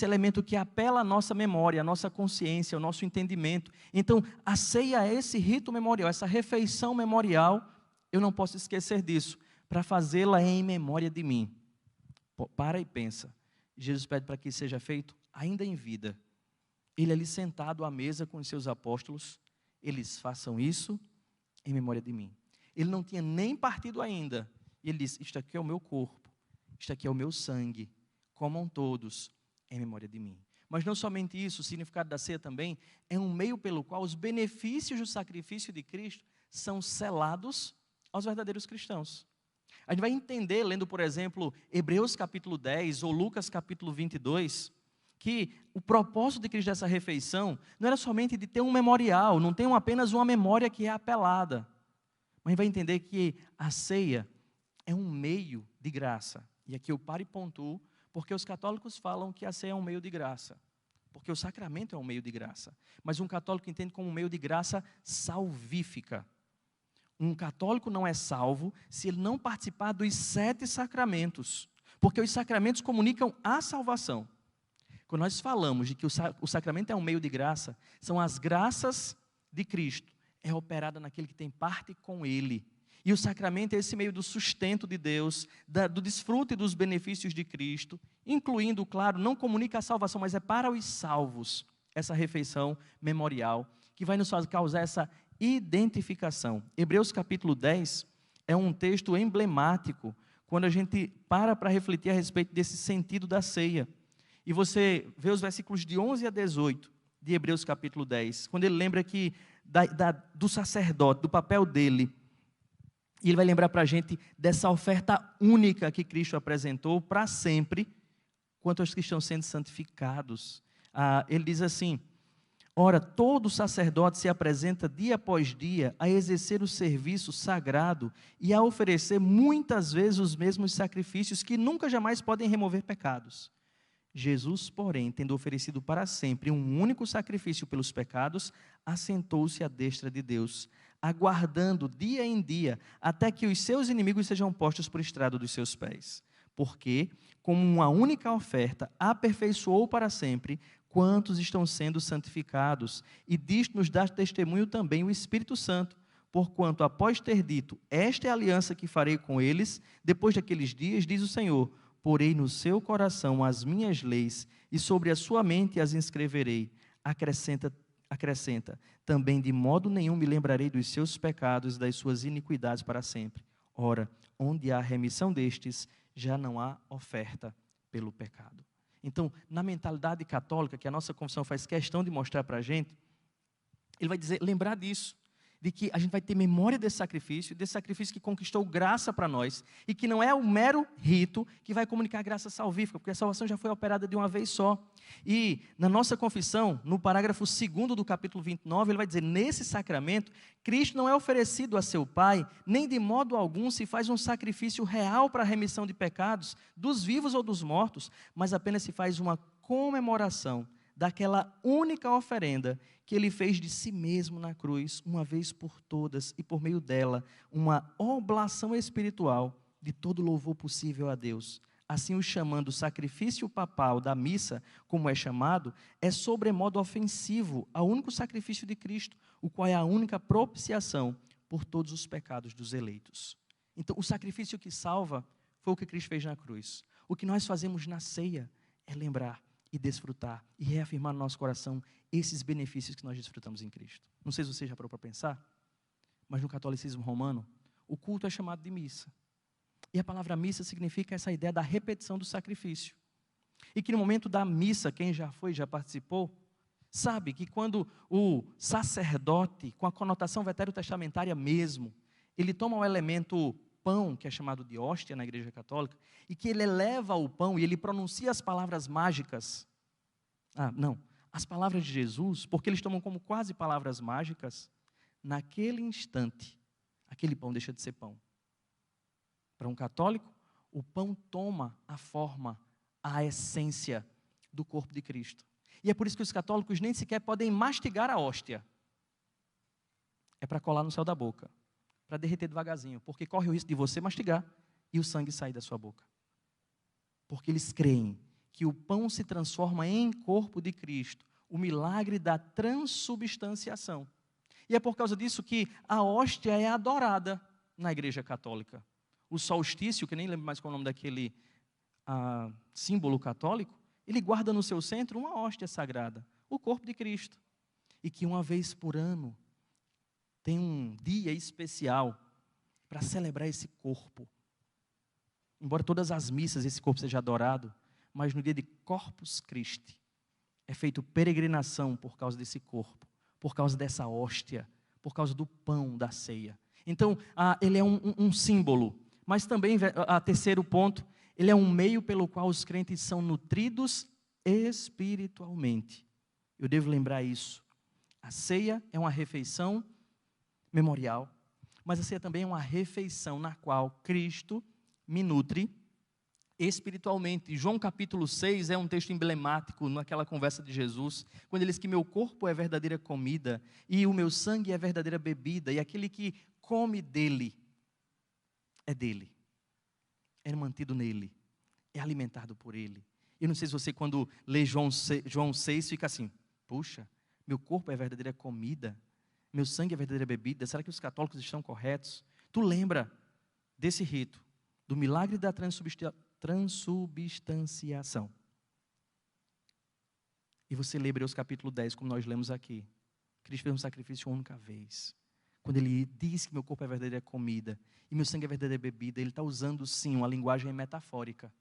elemento que apela à nossa memória, à nossa consciência, ao nosso entendimento. Então, a ceia é esse rito memorial, essa refeição memorial, eu não posso esquecer disso, para fazê-la em memória de mim. Para e pensa, Jesus pede para que isso seja feito ainda em vida. Ele ali sentado à mesa com os seus apóstolos, eles façam isso em memória de mim. Ele não tinha nem partido ainda. E ele disse, isto aqui é o meu corpo, isto aqui é o meu sangue, comam todos em memória de mim. Mas não somente isso, o significado da ceia também é um meio pelo qual os benefícios do sacrifício de Cristo são selados aos verdadeiros cristãos. A gente vai entender, lendo, por exemplo, Hebreus capítulo 10 ou Lucas capítulo 22, que o propósito de Cristo dessa refeição não era somente de ter um memorial, não tem apenas uma memória que é apelada. Mas a gente vai entender que a ceia é um meio de graça. E aqui eu paro e pontuo, porque os católicos falam que a ceia é um meio de graça. Porque o sacramento é um meio de graça. Mas um católico entende como um meio de graça salvífica. Um católico não é salvo se ele não participar dos 7 sacramentos. Porque os sacramentos comunicam a salvação. Quando nós falamos de que o sacramento é um meio de graça, são as graças de Cristo. É operada naquele que tem parte com Ele. E o sacramento é esse meio do sustento de Deus, do desfrute dos benefícios de Cristo, incluindo, claro, não comunica a salvação, mas é para os salvos, essa refeição memorial, que vai nos causar essa identificação. Hebreus capítulo 10 é um texto emblemático, quando a gente para refletir a respeito desse sentido da ceia. E você vê os versículos de 11 a 18 de Hebreus capítulo 10, quando ele lembra que do sacerdote, do papel dele. E ele vai lembrar para a gente dessa oferta única que Cristo apresentou para sempre, quanto aos que estão sendo santificados. Ele diz assim: ora, todo sacerdote se apresenta dia após dia a exercer o serviço sagrado e a oferecer muitas vezes os mesmos sacrifícios que nunca jamais podem remover pecados. Jesus, porém, tendo oferecido para sempre um único sacrifício pelos pecados, assentou-se à destra de Deus, aguardando dia em dia, até que os seus inimigos sejam postos por estrado dos seus pés. Porque, como uma única oferta, aperfeiçoou para sempre quantos estão sendo santificados. E disto nos dá testemunho também o Espírito Santo, porquanto, após ter dito, esta é a aliança que farei com eles, depois daqueles dias, diz o Senhor, porei no seu coração as minhas leis, e sobre a sua mente as inscreverei. Acrescenta, também de modo nenhum me lembrarei dos seus pecados e das suas iniquidades para sempre. Ora, onde há remissão destes, já não há oferta pelo pecado. Então, na mentalidade católica, que a nossa confissão faz questão de mostrar para a gente, ele vai dizer, lembrar disso, de que a gente vai ter memória desse sacrifício que conquistou graça para nós, e que não é o mero rito que vai comunicar a graça salvífica, porque a salvação já foi operada de uma vez só. E na nossa confissão, no parágrafo 2º do capítulo 29, ele vai dizer, nesse sacramento, Cristo não é oferecido a seu Pai, nem de modo algum se faz um sacrifício real para a remissão de pecados, dos vivos ou dos mortos, mas apenas se faz uma comemoração daquela única oferenda que ele fez de si mesmo na cruz, uma vez por todas, e por meio dela, uma oblação espiritual de todo louvor possível a Deus. Assim, o chamando sacrifício papal da missa, como é chamado, é sobremodo ofensivo ao único sacrifício de Cristo, o qual é a única propiciação por todos os pecados dos eleitos. Então, o sacrifício que salva foi o que Cristo fez na cruz. O que nós fazemos na ceia é lembrar e desfrutar, e reafirmar no nosso coração esses benefícios que nós desfrutamos em Cristo. Não sei se você já parou para pensar, mas no catolicismo romano, o culto é chamado de missa. E a palavra missa significa essa ideia da repetição do sacrifício. E que no momento da missa, quem já foi, já participou, sabe que quando o sacerdote, com a conotação veterotestamentária mesmo, ele toma o elemento pão, que é chamado de hóstia na Igreja Católica, e que ele eleva o pão e ele pronuncia as palavras mágicas. As palavras de Jesus, porque eles tomam como quase palavras mágicas, naquele instante, aquele pão deixa de ser pão. Para um católico, o pão toma a forma, a essência do corpo de Cristo. E é por isso que os católicos nem sequer podem mastigar a hóstia. É para colar no céu da boca, para derreter devagarzinho, porque corre o risco de você mastigar e o sangue sair da sua boca. Porque eles creem que o pão se transforma em corpo de Cristo, o milagre da transubstanciação. E é por causa disso que a hóstia é adorada na Igreja Católica. O solstício, que nem lembro mais qual é o nome daquele símbolo católico, ele guarda no seu centro uma hóstia sagrada, o corpo de Cristo. E que uma vez por ano tem um dia especial para celebrar esse corpo. Embora todas as missas esse corpo seja adorado, mas no dia de Corpus Christi é feito peregrinação por causa desse corpo, por causa dessa hóstia, por causa do pão da ceia. Então, ele é um símbolo Mas também, a terceiro ponto, ele é um meio pelo qual os crentes são nutridos espiritualmente. Eu devo lembrar isso. A ceia é uma refeição memorial, mas a ceia também é uma refeição na qual Cristo me nutre espiritualmente. João capítulo 6 é um texto emblemático naquela conversa de Jesus, quando ele diz que meu corpo é verdadeira comida e o meu sangue é verdadeira bebida, e aquele que come dele, é mantido nele, é alimentado por ele. Eu não sei se você, quando lê João 6, fica assim, puxa, meu corpo é verdadeira comida, meu sangue é verdadeira bebida, será que os católicos estão corretos? Tu lembra desse rito, do milagre da transubstanciação. E você lê Hebreus capítulo 10, como nós lemos aqui. Cristo fez um sacrifício uma única vez. Quando ele diz que meu corpo é verdadeira comida e meu sangue é verdadeira bebida, ele está usando sim uma linguagem metafórica.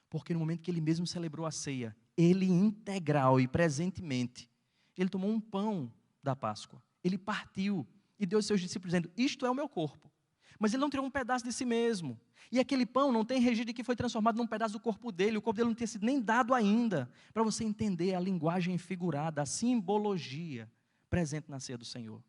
Porque no momento que ele mesmo celebrou a ceia, ele integral e presentemente, ele tomou um pão da Páscoa, ele partiu e deu aos seus discípulos dizendo, isto é o meu corpo. Mas ele não tirou um pedaço de si mesmo. E aquele pão não tem registro de que foi transformado num pedaço do corpo dele. O corpo dele não tinha sido nem dado ainda. Para você entender a linguagem figurada, a simbologia presente na ceia do Senhor.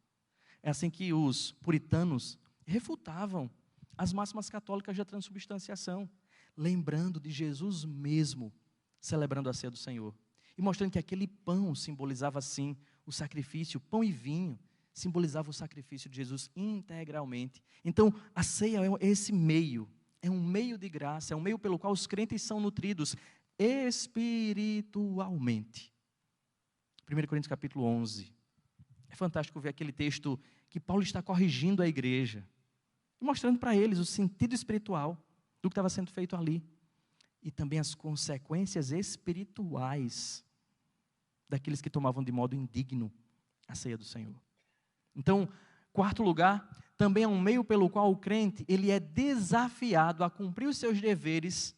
É assim que os puritanos refutavam as máximas católicas da transubstanciação, lembrando de Jesus mesmo celebrando a ceia do Senhor. E mostrando que aquele pão simbolizava sim o sacrifício, pão e vinho, simbolizava o sacrifício de Jesus integralmente. Então, a ceia é esse meio, é um meio de graça, é um meio pelo qual os crentes são nutridos espiritualmente. 1 Coríntios capítulo 11. É fantástico ver aquele texto que Paulo está corrigindo a igreja, mostrando para eles o sentido espiritual do que estava sendo feito ali. E também as consequências espirituais daqueles que tomavam de modo indigno a ceia do Senhor. Então, quarto lugar, também é um meio pelo qual o crente, ele é desafiado a cumprir os seus deveres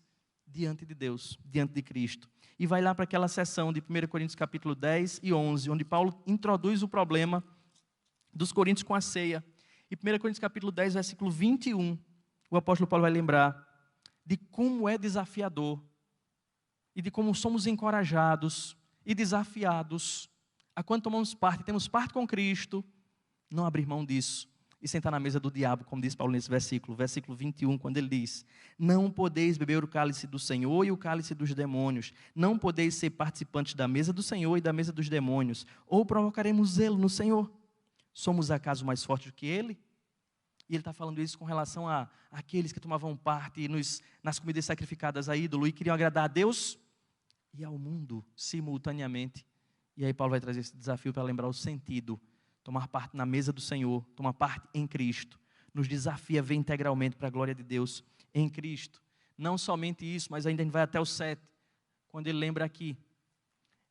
diante de Deus, diante de Cristo. E vai lá para aquela seção de 1 Coríntios capítulo 10 e 11, onde Paulo introduz o problema dos coríntios com a ceia. E 1 Coríntios capítulo 10, versículo 21, o apóstolo Paulo vai lembrar de como é desafiador e de como somos encorajados e desafiados a quando tomamos parte, temos parte com Cristo, não abrir mão disso e sentar na mesa do diabo, como diz Paulo nesse versículo 21, quando ele diz, não podeis beber o cálice do Senhor e o cálice dos demônios, não podeis ser participantes da mesa do Senhor e da mesa dos demônios, ou provocaremos zelo no Senhor. Somos acaso mais fortes do que Ele? E ele está falando isso com relação a aqueles que tomavam parte nas comidas sacrificadas a ídolo e queriam agradar a Deus e ao mundo simultaneamente. E aí Paulo vai trazer esse desafio para lembrar o sentido. Tomar parte na mesa do Senhor, tomar parte em Cristo, nos desafia a ver integralmente para a glória de Deus em Cristo. Não somente isso, mas ainda a gente vai até o 7, quando ele lembra aqui,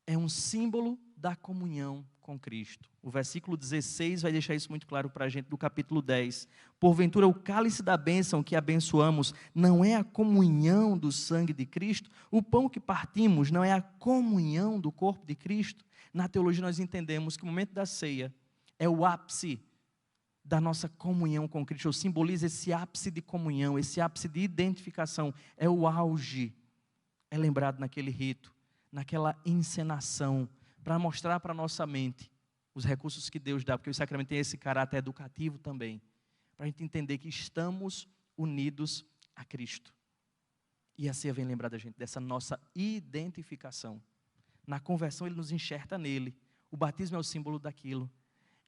é um símbolo da comunhão com Cristo. O versículo 16 vai deixar isso muito claro para a gente, do capítulo 10. Porventura o cálice da bênção que abençoamos não é a comunhão do sangue de Cristo? O pão que partimos não é a comunhão do corpo de Cristo? Na teologia nós entendemos que o momento da ceia é o ápice da nossa comunhão com Cristo, ou simboliza esse ápice de comunhão, esse ápice de identificação, é o auge, é lembrado naquele rito, naquela encenação, para mostrar para a nossa mente os recursos que Deus dá, porque o sacramento tem esse caráter educativo também, para a gente entender que estamos unidos a Cristo. E a ceia vem lembrar da gente dessa nossa identificação. Na conversão ele nos enxerta nele, o batismo é o símbolo daquilo,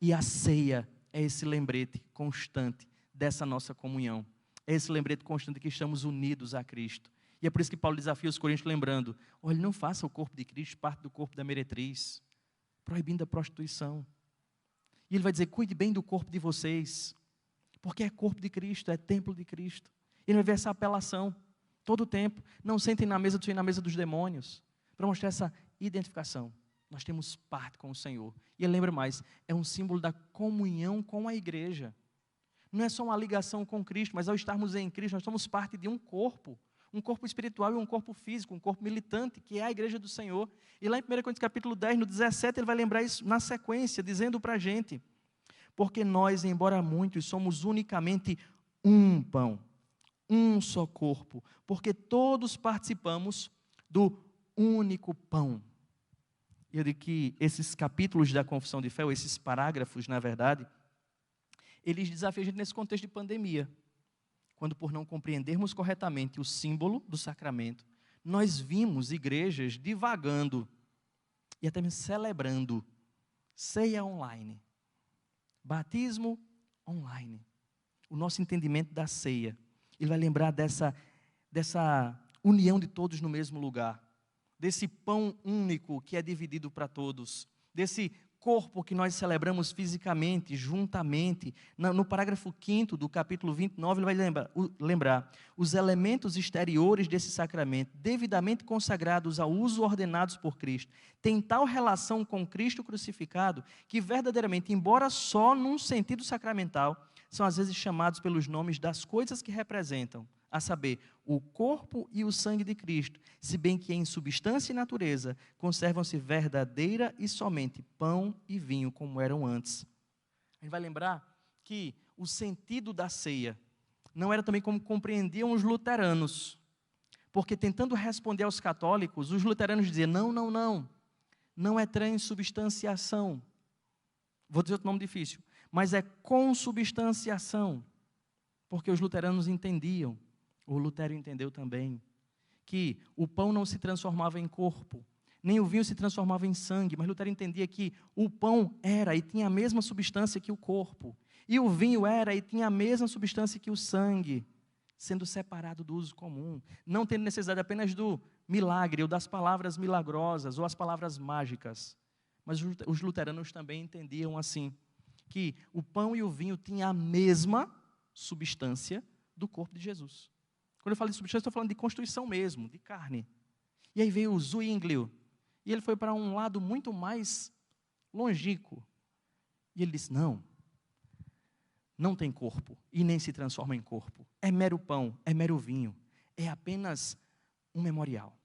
e a ceia é esse lembrete constante dessa nossa comunhão. É esse lembrete constante que estamos unidos a Cristo. E é por isso que Paulo desafia os coríntios lembrando, olha, não faça o corpo de Cristo parte do corpo da meretriz, proibindo a prostituição. E ele vai dizer, cuide bem do corpo de vocês, porque é corpo de Cristo, é templo de Cristo. Ele vai ver essa apelação todo o tempo. Não sentem na mesa do Senhor e na mesa dos demônios, para mostrar essa identificação. Nós temos parte com o Senhor. E ele lembra mais, é um símbolo da comunhão com a igreja. Não é só uma ligação com Cristo, mas ao estarmos em Cristo, nós somos parte de um corpo espiritual e um corpo físico, um corpo militante, que é a igreja do Senhor. E lá em 1 Coríntios capítulo 10, no 17, ele vai lembrar isso na sequência, dizendo para a gente, porque nós, embora muitos, somos unicamente um pão, um só corpo, porque todos participamos do único pão. E eu digo que esses capítulos da confissão de fé, ou esses parágrafos, na verdade, eles desafiam a gente nesse contexto de pandemia. Quando, por não compreendermos corretamente o símbolo do sacramento, nós vimos igrejas divagando e até mesmo celebrando ceia online, batismo online. O nosso entendimento da ceia, ele vai lembrar dessa união de todos no mesmo lugar, desse pão único que é dividido para todos, desse corpo que nós celebramos fisicamente, juntamente. No parágrafo 5º do capítulo 29, ele vai lembrar os elementos exteriores desse sacramento, devidamente consagrados ao uso ordenados por Cristo, têm tal relação com Cristo crucificado, que verdadeiramente, embora só num sentido sacramental, são às vezes chamados pelos nomes das coisas que representam, a saber, o corpo e o sangue de Cristo, se bem que em substância e natureza conservam-se verdadeira e somente pão e vinho, como eram antes. A gente vai lembrar que o sentido da ceia não era também como compreendiam os luteranos, porque tentando responder aos católicos, os luteranos diziam, não é transubstanciação, vou dizer outro nome difícil, mas é consubstanciação, porque os luteranos entendiam, o Lutero entendeu também, que o pão não se transformava em corpo, nem o vinho se transformava em sangue, mas Lutero entendia que o pão era e tinha a mesma substância que o corpo, e o vinho era e tinha a mesma substância que o sangue, sendo separado do uso comum, não tendo necessidade apenas do milagre, ou das palavras milagrosas, ou as palavras mágicas. Mas os luteranos também entendiam assim, que o pão e o vinho tinham a mesma substância do corpo de Jesus. Quando eu falo de substância, estou falando de constituição mesmo, de carne. E aí veio o Zwinglio, e ele foi para um lado muito mais longínquo. E ele disse, não tem corpo, e nem se transforma em corpo. É mero pão, é mero vinho, é apenas um memorial.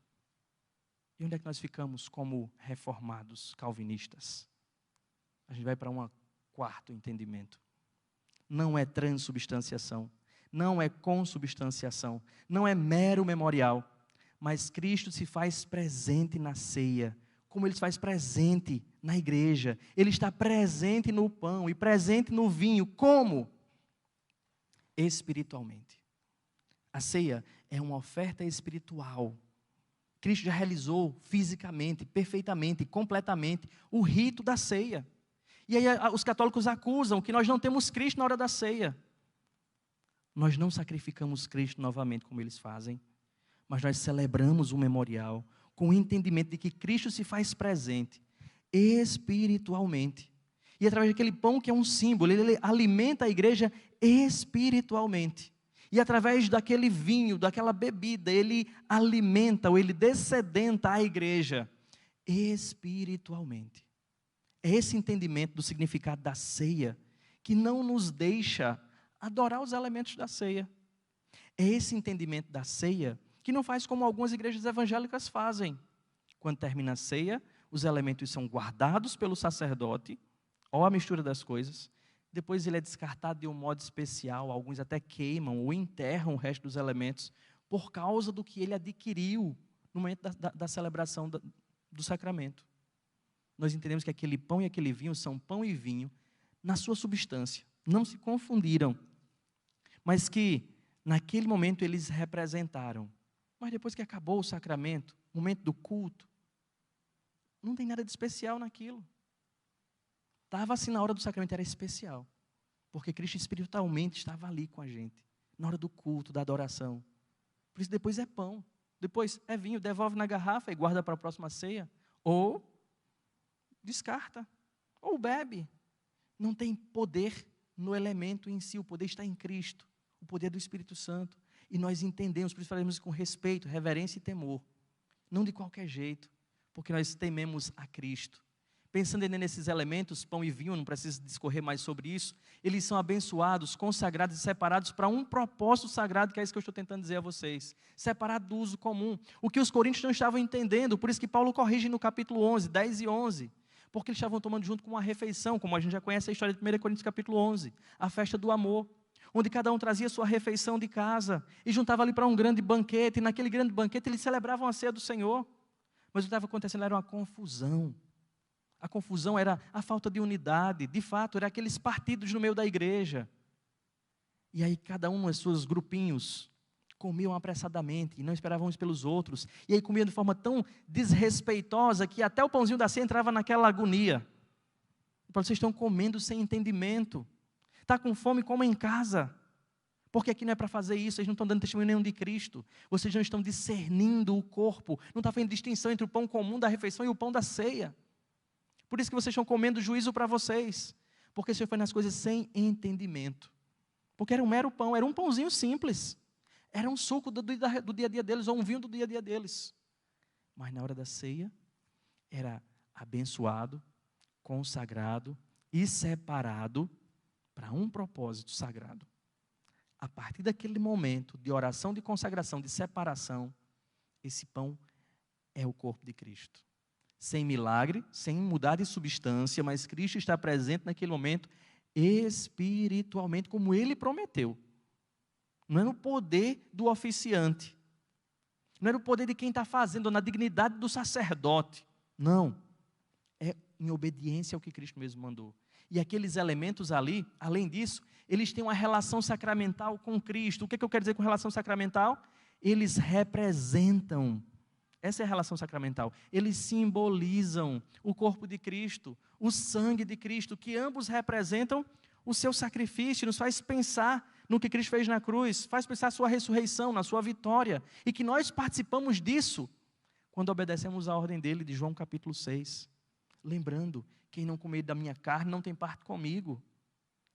E onde é que nós ficamos como reformados calvinistas? A gente vai para um quarto entendimento. Não é transubstanciação, não é consubstanciação, não é mero memorial, mas Cristo se faz presente na ceia, como Ele se faz presente na igreja. Ele está presente no pão e presente no vinho. Como? Espiritualmente. A ceia é uma oferta espiritual. Cristo já realizou fisicamente, perfeitamente, completamente o rito da ceia. E aí os católicos acusam que nós não temos Cristo na hora da ceia. Nós não sacrificamos Cristo novamente como eles fazem, mas nós celebramos o memorial com o entendimento de que Cristo se faz presente espiritualmente. E através daquele pão que é um símbolo, ele alimenta a igreja espiritualmente. E através daquele vinho, daquela bebida, ele alimenta ou ele descedenta a igreja espiritualmente. É esse entendimento do significado da ceia que não nos deixa adorar os elementos da ceia. É esse entendimento da ceia que não faz como algumas igrejas evangélicas fazem. Quando termina a ceia, os elementos são guardados pelo sacerdote, ou a mistura das coisas, depois ele é descartado de um modo especial, alguns até queimam ou enterram o resto dos elementos, por causa do que ele adquiriu no momento da celebração do sacramento. Nós entendemos que aquele pão e aquele vinho são pão e vinho na sua substância, não se confundiram, mas que naquele momento eles representaram. Mas depois que acabou o sacramento, o momento do culto, não tem nada de especial naquilo. Estava assim na hora do sacramento, era especial, porque Cristo espiritualmente estava ali com a gente, na hora do culto, da adoração. Por isso depois é pão, depois é vinho, devolve na garrafa e guarda para a próxima ceia, ou descarta, ou bebe. Não tem poder no elemento em si, o poder está em Cristo, o poder do Espírito Santo. E nós entendemos, por isso falamos com respeito, reverência e temor. Não de qualquer jeito, porque nós tememos a Cristo. Pensando nesses elementos, pão e vinho, não preciso discorrer mais sobre isso, eles são abençoados, consagrados e separados para um propósito sagrado, que é isso que eu estou tentando dizer a vocês. Separado do uso comum. O que os coríntios não estavam entendendo, por isso que Paulo corrige no capítulo 11, 10 e 11. Porque eles estavam tomando junto com uma refeição, como a gente já conhece a história de 1 Coríntios capítulo 11, a festa do amor. onde cada um trazia sua refeição de casa e juntava ali para um grande banquete, e naquele grande banquete eles celebravam a ceia do Senhor. Mas o que estava acontecendo era uma confusão. A confusão era a falta de unidade, de fato, era aqueles partidos no meio da igreja. E aí cada um nos seus grupinhos comiam apressadamente e não esperavam uns pelos outros. E aí comiam de forma tão desrespeitosa que até o pãozinho da ceia entrava naquela agonia. Vocês estão comendo sem entendimento. Está com fome, coma em casa. Porque aqui não é para fazer isso, vocês não estão dando testemunho nenhum de Cristo. Vocês não estão discernindo o corpo. Não está fazendo distinção entre o pão comum da refeição e o pão da ceia. Por isso que vocês estão comendo juízo para vocês. Porque o Senhor foi nas coisas sem entendimento. Porque era um mero pão, era um pãozinho simples. Era um suco do dia a dia deles, ou um vinho do dia a dia deles. Mas na hora da ceia, era abençoado, consagrado e separado para um propósito sagrado. A partir daquele momento de oração, de consagração, de separação, esse pão é o corpo de Cristo. Sem milagre, sem mudar de substância, mas Cristo está presente naquele momento espiritualmente, como Ele prometeu. Não é no poder do oficiante, não é no poder de quem está fazendo, na dignidade do sacerdote. Não, é em obediência ao que Cristo mesmo mandou. E aqueles elementos ali, além disso, eles têm uma relação sacramental com Cristo. O que eu quero dizer com relação sacramental? Eles representam, essa é a relação sacramental, eles simbolizam o corpo de Cristo, o sangue de Cristo, que ambos representam o seu sacrifício, nos faz pensar no que Cristo fez na cruz, faz pensar na sua ressurreição, na sua vitória, e que nós participamos disso quando obedecemos à ordem dele, de João capítulo 6. Lembrando, quem não comer da minha carne não tem parte comigo.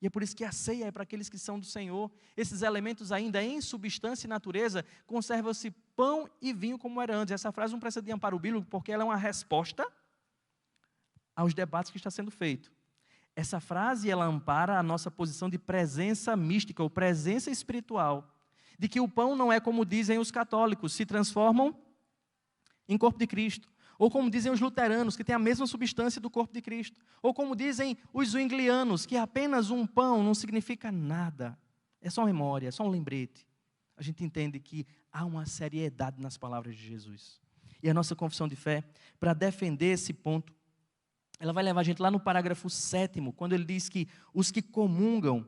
E é por isso que a ceia é para aqueles que são do Senhor. Esses elementos ainda em substância e natureza, conservam-se pão e vinho como era antes. Essa frase não precisa de amparo bíblico, porque ela é uma resposta aos debates que está sendo feito. Essa frase, ela ampara a nossa posição de presença mística, ou presença espiritual, de que o pão não é como dizem os católicos, se transformam em corpo de Cristo. Ou como dizem os luteranos, que tem a mesma substância do corpo de Cristo. Ou como dizem os zwinglianos, que apenas um pão não significa nada. É só memória, é só um lembrete. A gente entende que há uma seriedade nas palavras de Jesus. E a nossa confissão de fé, para defender esse ponto, ela vai levar a gente lá no parágrafo 7º, quando ele diz que os que comungam,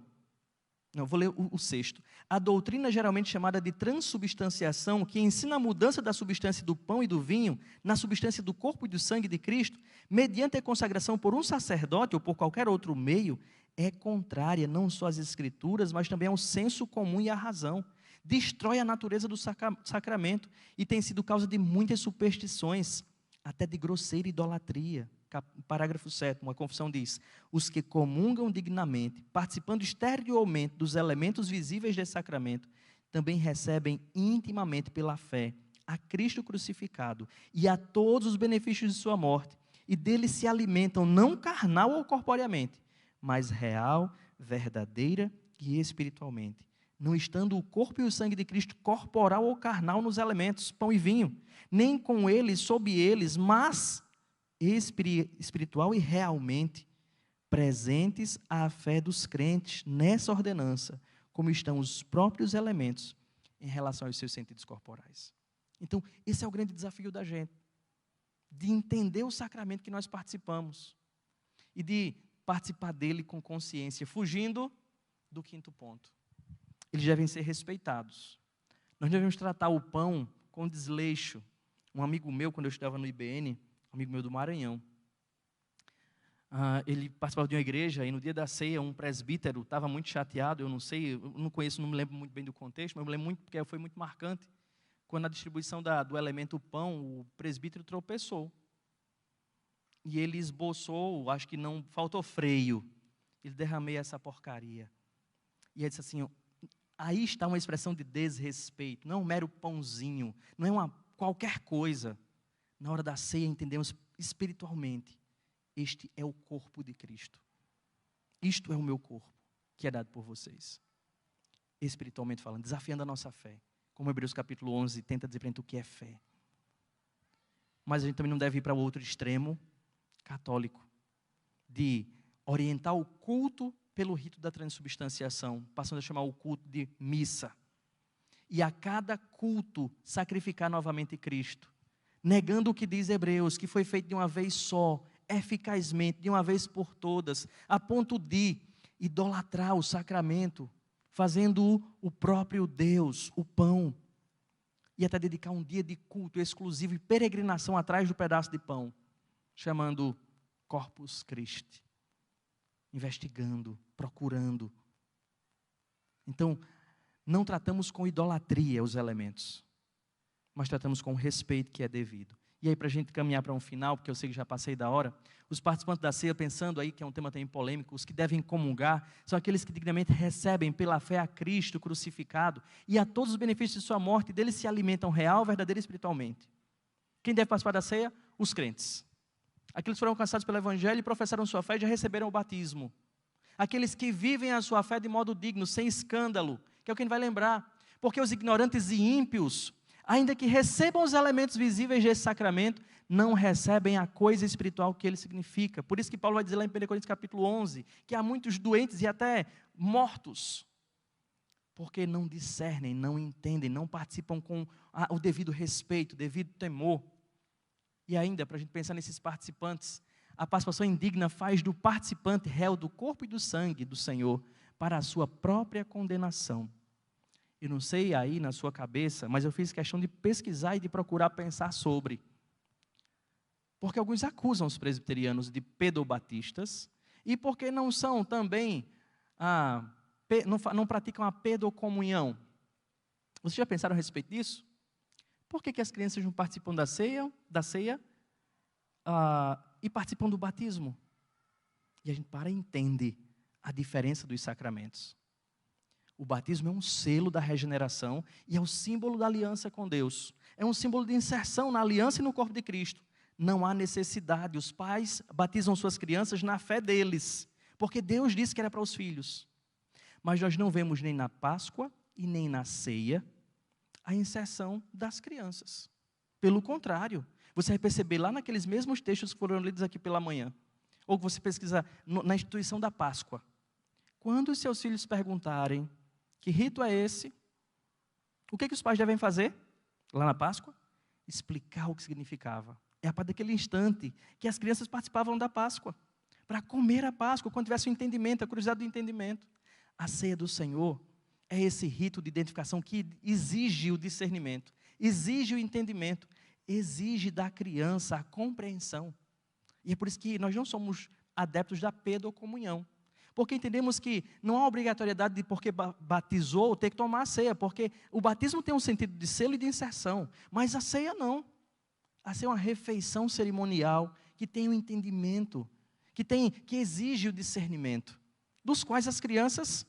não, vou ler o 6º. A doutrina geralmente chamada de transubstanciação, que ensina a mudança da substância do pão e do vinho na substância do corpo e do sangue de Cristo, mediante a consagração por um sacerdote ou por qualquer outro meio, é contrária não só às Escrituras, mas também ao senso comum e à razão. Destrói a natureza do sacramento e tem sido causa de muitas superstições, até de grosseira idolatria. Parágrafo 7º, a confissão diz: os que comungam dignamente, participando exteriormente dos elementos visíveis desse sacramento, também recebem intimamente pela fé a Cristo crucificado e a todos os benefícios de sua morte, e dele se alimentam não carnal ou corporeamente, mas real, verdadeira e espiritualmente, não estando o corpo e o sangue de Cristo corporal ou carnal nos elementos, pão e vinho, nem com eles, sob eles, mas espiritual e realmente presentes à fé dos crentes nessa ordenança, como estão os próprios elementos em relação aos seus sentidos corporais. Então, esse é o grande desafio da gente, de entender o sacramento que nós participamos e de participar dele com consciência, fugindo do 5º ponto. Eles devem ser respeitados. Nós devemos tratar o pão com desleixo. Um amigo meu, quando eu estudava no IBN, amigo meu do Maranhão, ele participava de uma igreja e no dia da ceia um presbítero estava muito chateado, eu não sei, eu não conheço, não me lembro muito bem do contexto, mas eu me lembro muito porque foi muito marcante, quando na distribuição do elemento pão, o presbítero tropeçou, e ele esboçou, acho que não, faltou freio, ele derramei essa porcaria, e ele disse assim, aí está uma expressão de desrespeito, não é um mero pãozinho, não é uma qualquer coisa. Na hora da ceia entendemos espiritualmente, este é o corpo de Cristo. Isto é o meu corpo, que é dado por vocês. Espiritualmente falando, desafiando a nossa fé. Como Hebreus capítulo 11 tenta dizer para a gente o que é fé. Mas a gente também não deve ir para o outro extremo, católico, de orientar o culto pelo rito da transubstanciação, passando a chamar o culto de missa. E a cada culto sacrificar novamente Cristo, negando o que diz Hebreus, que foi feito de uma vez só, eficazmente, de uma vez por todas, a ponto de idolatrar o sacramento, fazendo o próprio Deus, o pão, e até dedicar um dia de culto exclusivo e peregrinação atrás do pedaço de pão, chamando Corpus Christi, investigando, procurando. Então, não tratamos com idolatria os elementos, mas tratamos com o respeito que é devido. E aí, para a gente caminhar para um final, porque eu sei que já passei da hora, os participantes da ceia, pensando aí que é um tema também polêmico, os que devem comungar, são aqueles que dignamente recebem pela fé a Cristo crucificado e a todos os benefícios de sua morte, e deles se alimentam real, verdadeiro e espiritualmente. Quem deve participar da ceia? Os crentes. Aqueles que foram alcançados pelo Evangelho e professaram sua fé e já receberam o batismo. Aqueles que vivem a sua fé de modo digno, sem escândalo, que é o que a gente vai lembrar. Porque os ignorantes e ímpios, ainda que recebam os elementos visíveis desse sacramento, não recebem a coisa espiritual que ele significa. Por isso que Paulo vai dizer lá em 1 Coríntios capítulo 11, que há muitos doentes e até mortos, porque não discernem, não entendem, não participam com o devido respeito, o devido temor. E ainda, para a gente pensar nesses participantes, a participação indigna faz do participante réu do corpo e do sangue do Senhor para a sua própria condenação. Eu não sei aí na sua cabeça, mas eu fiz questão de pesquisar e de procurar pensar sobre. Porque alguns acusam os presbiterianos de pedobatistas e porque não são também, não praticam a pedocomunhão. Vocês já pensaram a respeito disso? Por que as crianças não participam da ceia e participam do batismo? E a gente para e entende a diferença dos sacramentos. O batismo é um selo da regeneração e é o símbolo da aliança com Deus. É um símbolo de inserção na aliança e no corpo de Cristo. Não há necessidade, os pais batizam suas crianças na fé deles, porque Deus disse que era para os filhos. Mas nós não vemos nem na Páscoa e nem na ceia a inserção das crianças. Pelo contrário, você vai perceber lá naqueles mesmos textos que foram lidos aqui pela manhã, ou que você pesquisar na instituição da Páscoa. Quando os seus filhos perguntarem que rito é esse, o que os pais devem fazer lá na Páscoa? Explicar o que significava. É a partir daquele instante que as crianças participavam da Páscoa, para comer a Páscoa, quando tivesse o entendimento, a curiosidade do entendimento. A ceia do Senhor é esse rito de identificação que exige o discernimento, exige o entendimento, exige da criança a compreensão. E é por isso que nós não somos adeptos da pedocomunhão. Porque entendemos que não há obrigatoriedade de, porque batizou, ter que tomar a ceia. Porque o batismo tem um sentido de selo e de inserção, mas a ceia não. A ceia é uma refeição cerimonial que tem o entendimento, que exige o discernimento, dos quais as crianças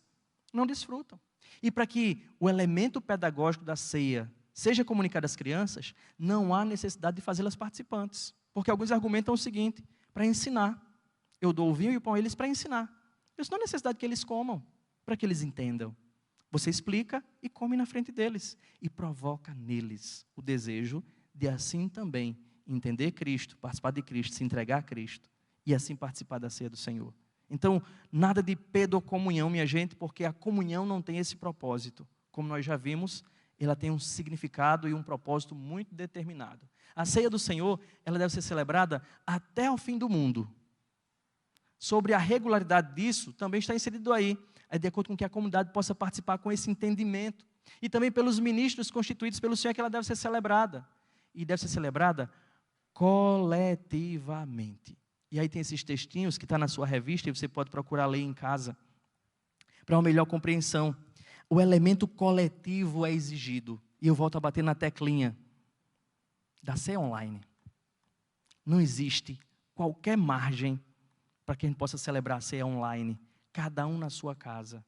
não desfrutam. E para que o elemento pedagógico da ceia seja comunicado às crianças, não há necessidade de fazê-las participantes. Porque alguns argumentam o seguinte: para ensinar. Eu dou o vinho e o pão a eles para ensinar. Isso não é necessidade que eles comam, para que eles entendam. Você explica e come na frente deles. E provoca neles o desejo de assim também entender Cristo, participar de Cristo, se entregar a Cristo. E assim participar da ceia do Senhor. Então, nada de pedocomunhão, minha gente, porque a comunhão não tem esse propósito. Como nós já vimos, ela tem um significado e um propósito muito determinado. A ceia do Senhor, ela deve ser celebrada até o fim do mundo. Sobre a regularidade disso, também está inserido aí, de acordo com que a comunidade possa participar com esse entendimento. E também pelos ministros constituídos pelo Senhor, que ela deve ser celebrada. E deve ser celebrada coletivamente. E aí tem esses textinhos que está na sua revista, e você pode procurar ler em casa, para uma melhor compreensão. O elemento coletivo é exigido. E eu volto a bater na teclinha da ceia online. Não existe qualquer margem para que a gente possa celebrar a ceia online, cada um na sua casa.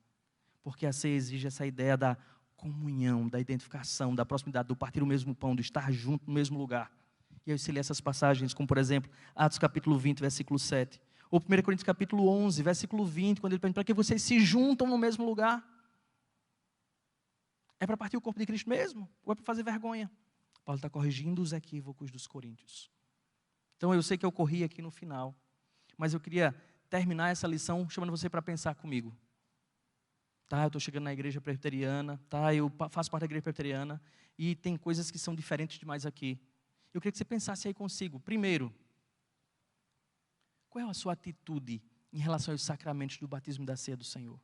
Porque a ceia exige essa ideia da comunhão, da identificação, da proximidade, do partir o mesmo pão, do estar junto no mesmo lugar. E aí você lê essas passagens, como por exemplo, Atos capítulo 20, versículo 7. Ou 1 Coríntios capítulo 11, versículo 20, quando ele pergunta: para que vocês se juntam no mesmo lugar? É para partir o corpo de Cristo mesmo? Ou é para fazer vergonha? Paulo está corrigindo os equívocos dos coríntios. Então eu sei que eu corri aqui no final, mas eu queria terminar essa lição chamando você para pensar comigo. Tá, eu estou chegando na igreja presbiteriana, tá, eu faço parte da igreja presbiteriana, e tem coisas que são diferentes demais aqui. Eu queria que você pensasse aí consigo. Primeiro, qual é a sua atitude em relação aos sacramentos do batismo e da ceia do Senhor?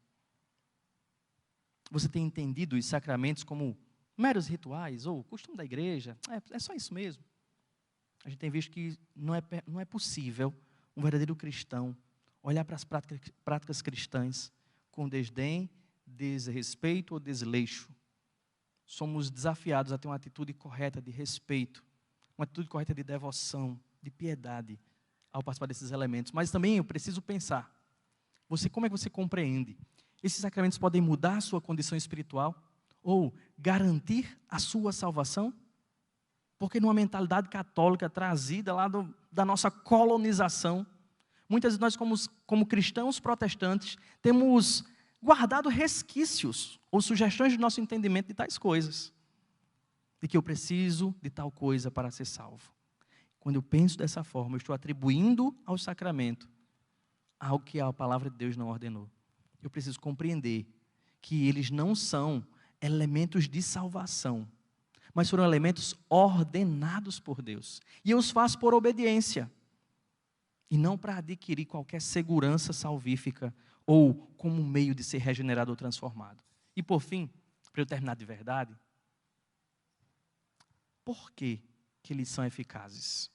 Você tem entendido os sacramentos como meros rituais, ou costume da igreja? É só isso mesmo. A gente tem visto que não é possível um verdadeiro cristão olhar para as práticas cristãs com desdém, desrespeito ou desleixo. Somos desafiados a ter uma atitude correta de respeito, uma atitude correta de devoção, de piedade, ao participar desses elementos. Mas também eu preciso pensar, como é que você compreende? Esses sacramentos podem mudar a sua condição espiritual? Ou garantir a sua salvação? Porque numa mentalidade católica trazida lá da nossa colonização, muitas de nós como cristãos protestantes, temos guardado resquícios ou sugestões do nosso entendimento de tais coisas. De que eu preciso de tal coisa para ser salvo. Quando eu penso dessa forma, eu estou atribuindo ao sacramento algo que a palavra de Deus não ordenou. Eu preciso compreender que eles não são elementos de salvação, mas foram elementos ordenados por Deus. E eu os faço por obediência. E não para adquirir qualquer segurança salvífica ou como um meio de ser regenerado ou transformado. E por fim, para eu terminar de verdade, por que eles são eficazes?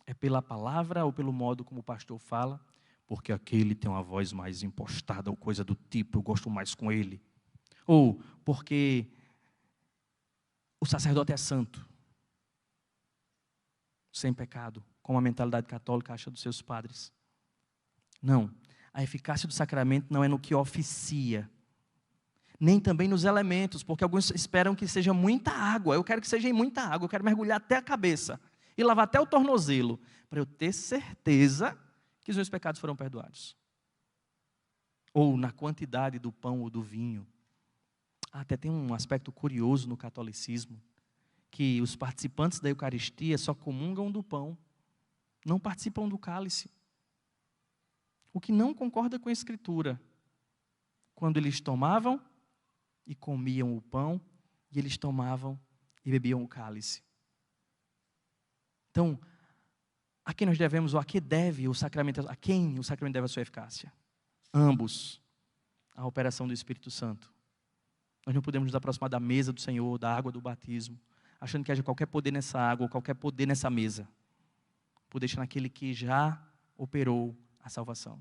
É pela palavra ou pelo modo como o pastor fala? Porque aquele tem uma voz mais impostada ou coisa do tipo, eu gosto mais com ele. Ou porque o sacerdote é santo, sem pecado, como a mentalidade católica acha dos seus padres. Não, a eficácia do sacramento não é no que oficia, nem também nos elementos, porque alguns esperam que seja muita água. Eu quero que seja em muita água, eu quero mergulhar até a cabeça e lavar até o tornozelo, para eu ter certeza que os meus pecados foram perdoados. Ou na quantidade do pão ou do vinho. Até tem um aspecto curioso no catolicismo, que os participantes da Eucaristia só comungam do pão, não participam do cálice. O que não concorda com a Escritura. Quando eles tomavam e comiam o pão, e eles tomavam e bebiam o cálice. Então, a quem nós devemos, ou a quem o sacramento deve a sua eficácia? Ambos. A operação do Espírito Santo. Nós não podemos nos aproximar da mesa do Senhor, da água do batismo, achando que haja qualquer poder nessa água, ou qualquer poder nessa mesa. Poder estar naquele que já operou a salvação.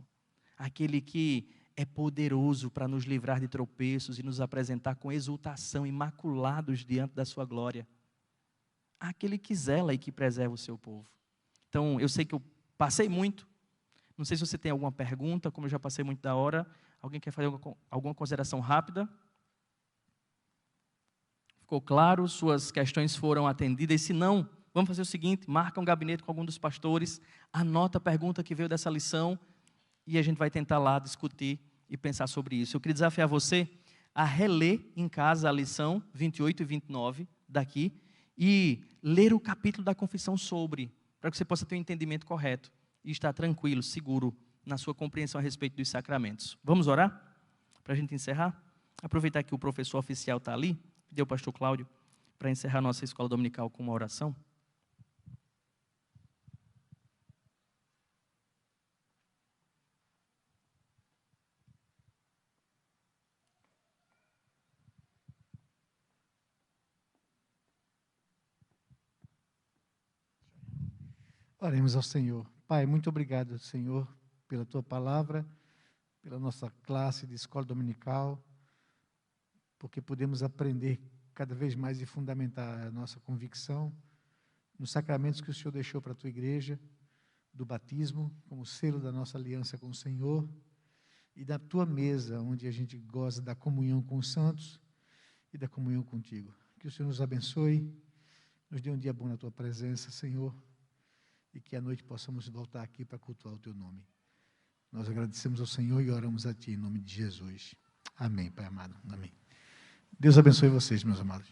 Aquele que é poderoso para nos livrar de tropeços e nos apresentar com exultação, imaculados diante da sua glória. Aquele que zela e que preserva o seu povo. Então, eu sei que eu passei muito. Não sei se você tem alguma pergunta, como eu já passei muito da hora. Alguém quer fazer alguma consideração rápida? Ficou claro? Suas questões foram atendidas? E se não, vamos fazer o seguinte, marca um gabinete com algum dos pastores, anota a pergunta que veio dessa lição, e a gente vai tentar lá discutir e pensar sobre isso. Eu queria desafiar você a reler em casa a lição 28 e 29 daqui, e ler o capítulo da confissão sobre, para que você possa ter um entendimento correto e estar tranquilo, seguro na sua compreensão a respeito dos sacramentos. Vamos orar? Para a gente encerrar? Aproveitar que o professor oficial está ali, pedir ao pastor Cláudio para encerrar nossa escola dominical com uma oração. Oremos ao Senhor. Pai, muito obrigado, Senhor, pela Tua palavra, pela nossa classe de escola dominical, porque podemos aprender cada vez mais e fundamentar a nossa convicção nos sacramentos que o Senhor deixou para a Tua igreja, do batismo, como selo da nossa aliança com o Senhor, e da Tua mesa, onde a gente goza da comunhão com os santos e da comunhão contigo. Que o Senhor nos abençoe, nos dê um dia bom na Tua presença, Senhor, e que à noite possamos voltar aqui para cultuar o Teu nome. Nós agradecemos ao Senhor e oramos a Ti em nome de Jesus. Amém, Pai amado. Amém. Deus abençoe vocês, meus amados.